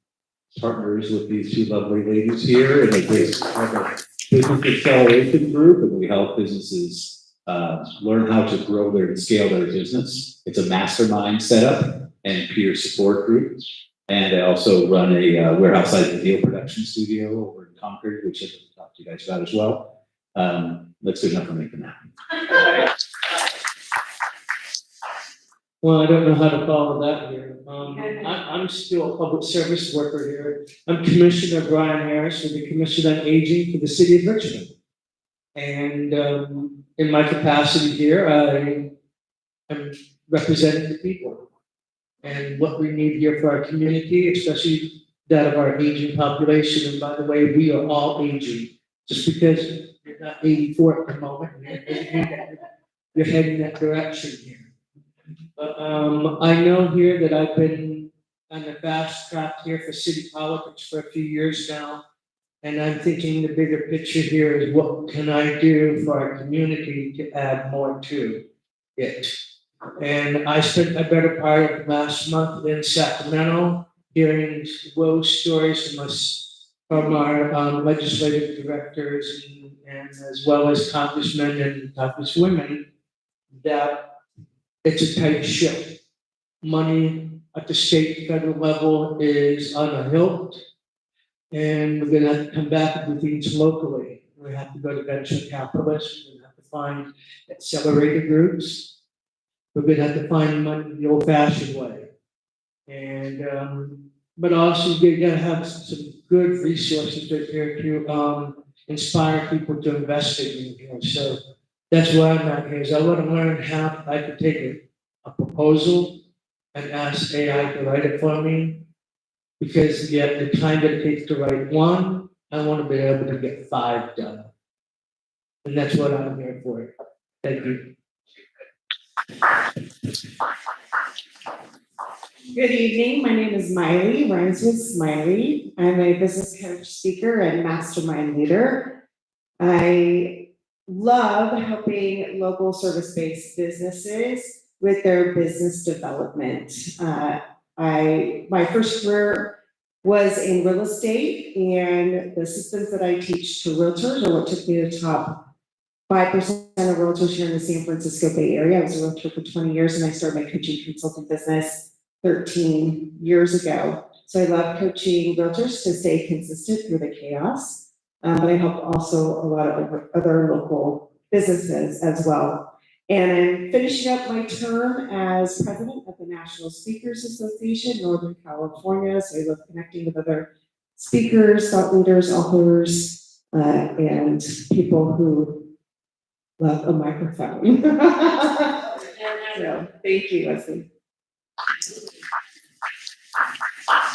Speaker 7: partners with these 2 lovely ladies here in a business acceleration group, and we help businesses learn how to grow and scale their business. It's a mastermind setup and peer support group. And I also run a warehouse site deal production studio over in Concord, which I can talk to you guys about as well. That's good enough for making that.
Speaker 4: Well, I don't know how to follow that here. I'm still a public service worker here. I'm Commissioner Brian Harris with the Commission on Aging for the City of Richmond. And in my capacity here, I am representing the people and what we need here for our community, especially that of our aging population. And by the way, we are all aging. Just because you're not 84 at the moment, you're heading that direction here. But I know here that I've been on the fast track here for city politics for a few years now. And I'm thinking the bigger picture here is what can I do for our community to add more to it? And I spent a better part of last month in Sacramento hearing woe stories from our legislative directors and as well as congressmen and congresswomen that it's a tight ship. Money at the state, federal level is on a hilt. And we're gonna have to come back and do things locally. We have to go to venture capitalists, we have to find accelerator groups. We're gonna have to find money the old fashioned way. And, but also you gotta have some good resources that here to, inspire people to invest in you, you know, so that's why I'm at here, is I wanna learn how I could take a proposal and ask AI to write it for me. Because yeah, the time that it takes to write one, I wanna be able to get 5 done. And that's what I'm here for. Thank you.
Speaker 5: Good evening, my name is Miley, rhymes with Smiley. I'm a business coach, speaker, and mastermind leader. I love helping local service-based businesses with their business development. My first career was in real estate, and the systems that I teach to realtors are what took me to the top 5% of realtors here in the San Francisco Bay Area. I was a realtor for 20 years, and I started my coaching consulting business 13 years ago. So I love coaching realtors to stay consistent through the chaos. But I help also a lot of other local businesses as well. And I'm finishing up my term as president of the National Speakers Association, Northern California. So I love connecting with other speakers, thought leaders, authors, and people who love a microphone. So thank you, Leslie.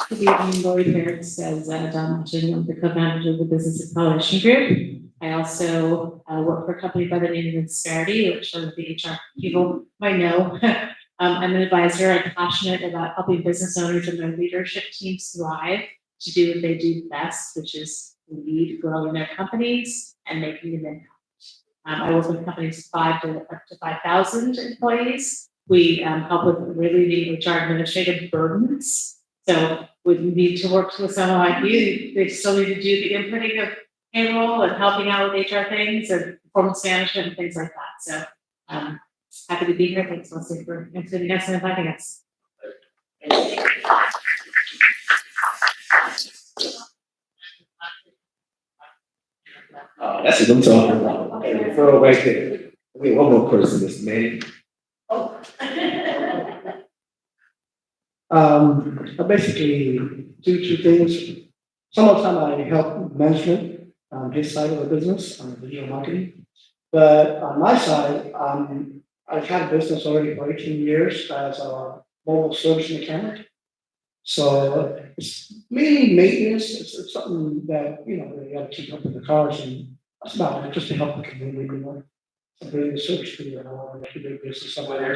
Speaker 6: Good evening, Lori Harris, as Don mentioned, I'm the co-founder of the Business Acceleration Group. I also work for a company by the name of Insperity, which some of the HR people might know. I'm an advisor. I'm passionate about helping business owners and their leadership teams thrive to do what they do best, which is lead, growing their companies and making them impact. I work with companies 5 to up to 5,000 employees. We help with relieving HR administrative burdens. So we need to work with someone like you. They still need to do the inputting of payroll and helping out with HR things and performance management and things like that. So happy to be here. Thanks, Leslie, for including us and inviting us.
Speaker 1: That's what I'm talking about. Okay, referral right there. Wait, one more person, Mr. Manning.
Speaker 4: I basically do 2 things. Some of the time I help management on his side of the business, on digital marketing. But on my side, I've had a business already for 18 years as a mobile service mechanic. So it's mainly maintenance. It's something that, you know, you gotta keep up with the cars, and that's about it, just to help the community, you know. Bring the service to your home, to do business somewhere.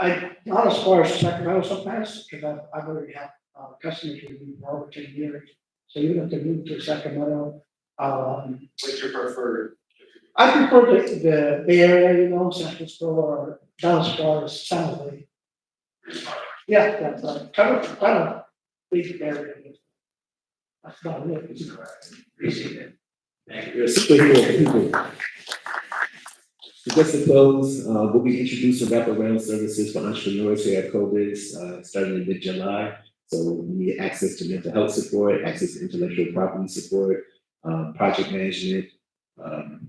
Speaker 4: I, not as far as Sacramento sometimes, because I've already had customers who've been for over 10 years. So even if they move to Sacramento,
Speaker 1: What's your preferred?
Speaker 4: I prefer the Bay Area, you know, San Francisco or Dallas, Fort Worth, San Jose. Yeah, that's kind of big area. That's about it.
Speaker 1: Appreciate it. Thank you. You're a superhero people. Just to close, we'll be introducing wraparound services for entrepreneurs here at COBIZ, starting in mid-July. So we need access to mental health support, access to intellectual property support, project management,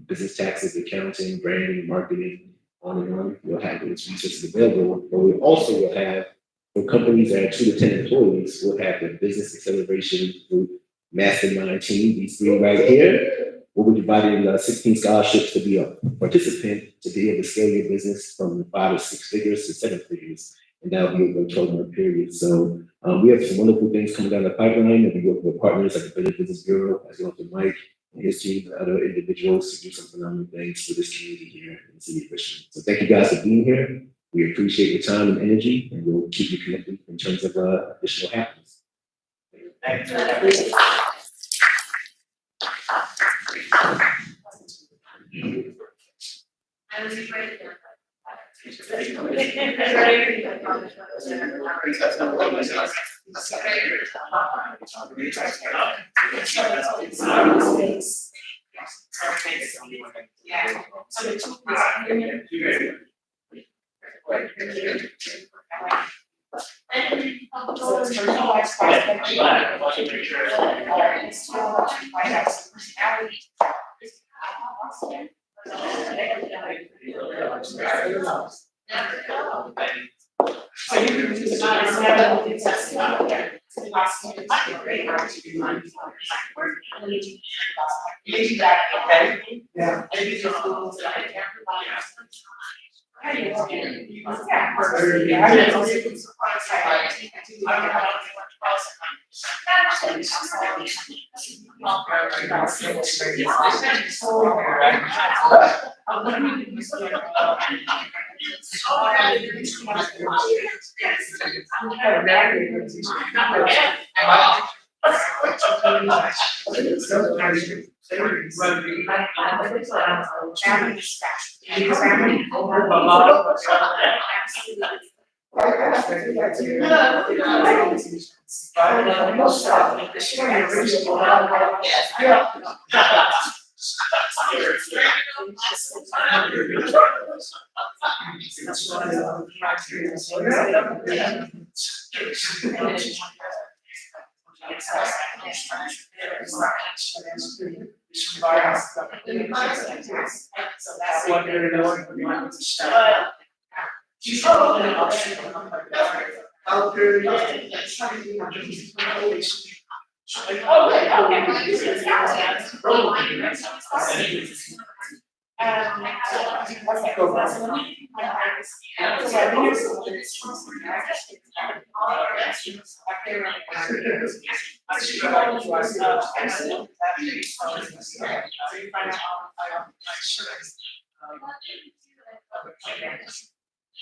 Speaker 1: business taxes, accounting, branding, marketing, on and on. We'll have those resources available, but we also will have, for companies that are 2 to 10 employees, we'll have the business acceleration group mastermind team, these 3 right here. We'll be providing 16 scholarships to be a participant to be able to scale your business from 5 or 6 figures to 7 figures. And that'll be over a 12-month period. So we have some wonderful things coming down the pipeline, and we work with partners like the Better Business Bureau, as well as Mike and his team, and other individuals to do some phenomenal things for this community here in the city of Richmond. So thank you guys for being here. We appreciate your time and energy, and we'll keep you connected in terms of additional happenings.
Speaker 4: Thank you.
Speaker 2: I was afraid of
Speaker 4: So you can use it. Maybe that, okay? Yeah. Maybe just rules that I can't provide. So that's what they're doing.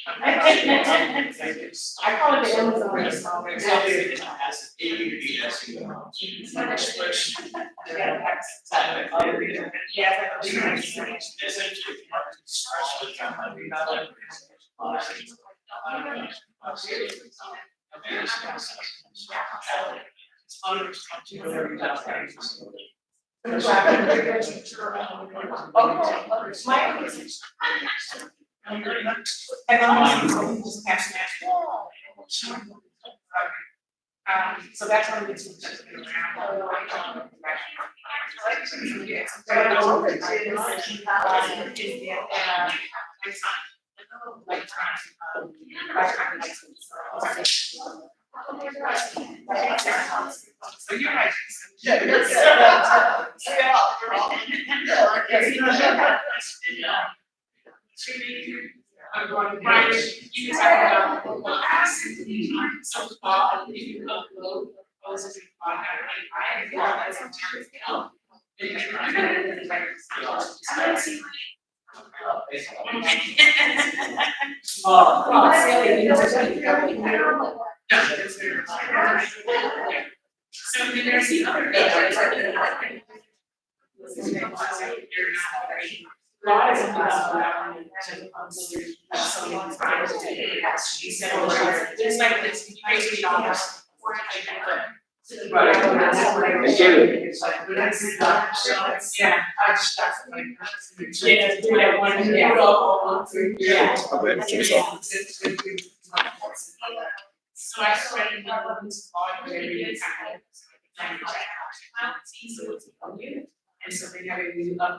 Speaker 4: I call it the so that's one of the things that's been around. So you're right. I'm going, Brian, you talk about so far, you upload proposals on I that's in terms of. So then there's the other. Law is she said, there's like this crazy dollars. Right. It's like, yeah, I just got something. Yeah, do that one, yeah. So I started this blog very and so they have a new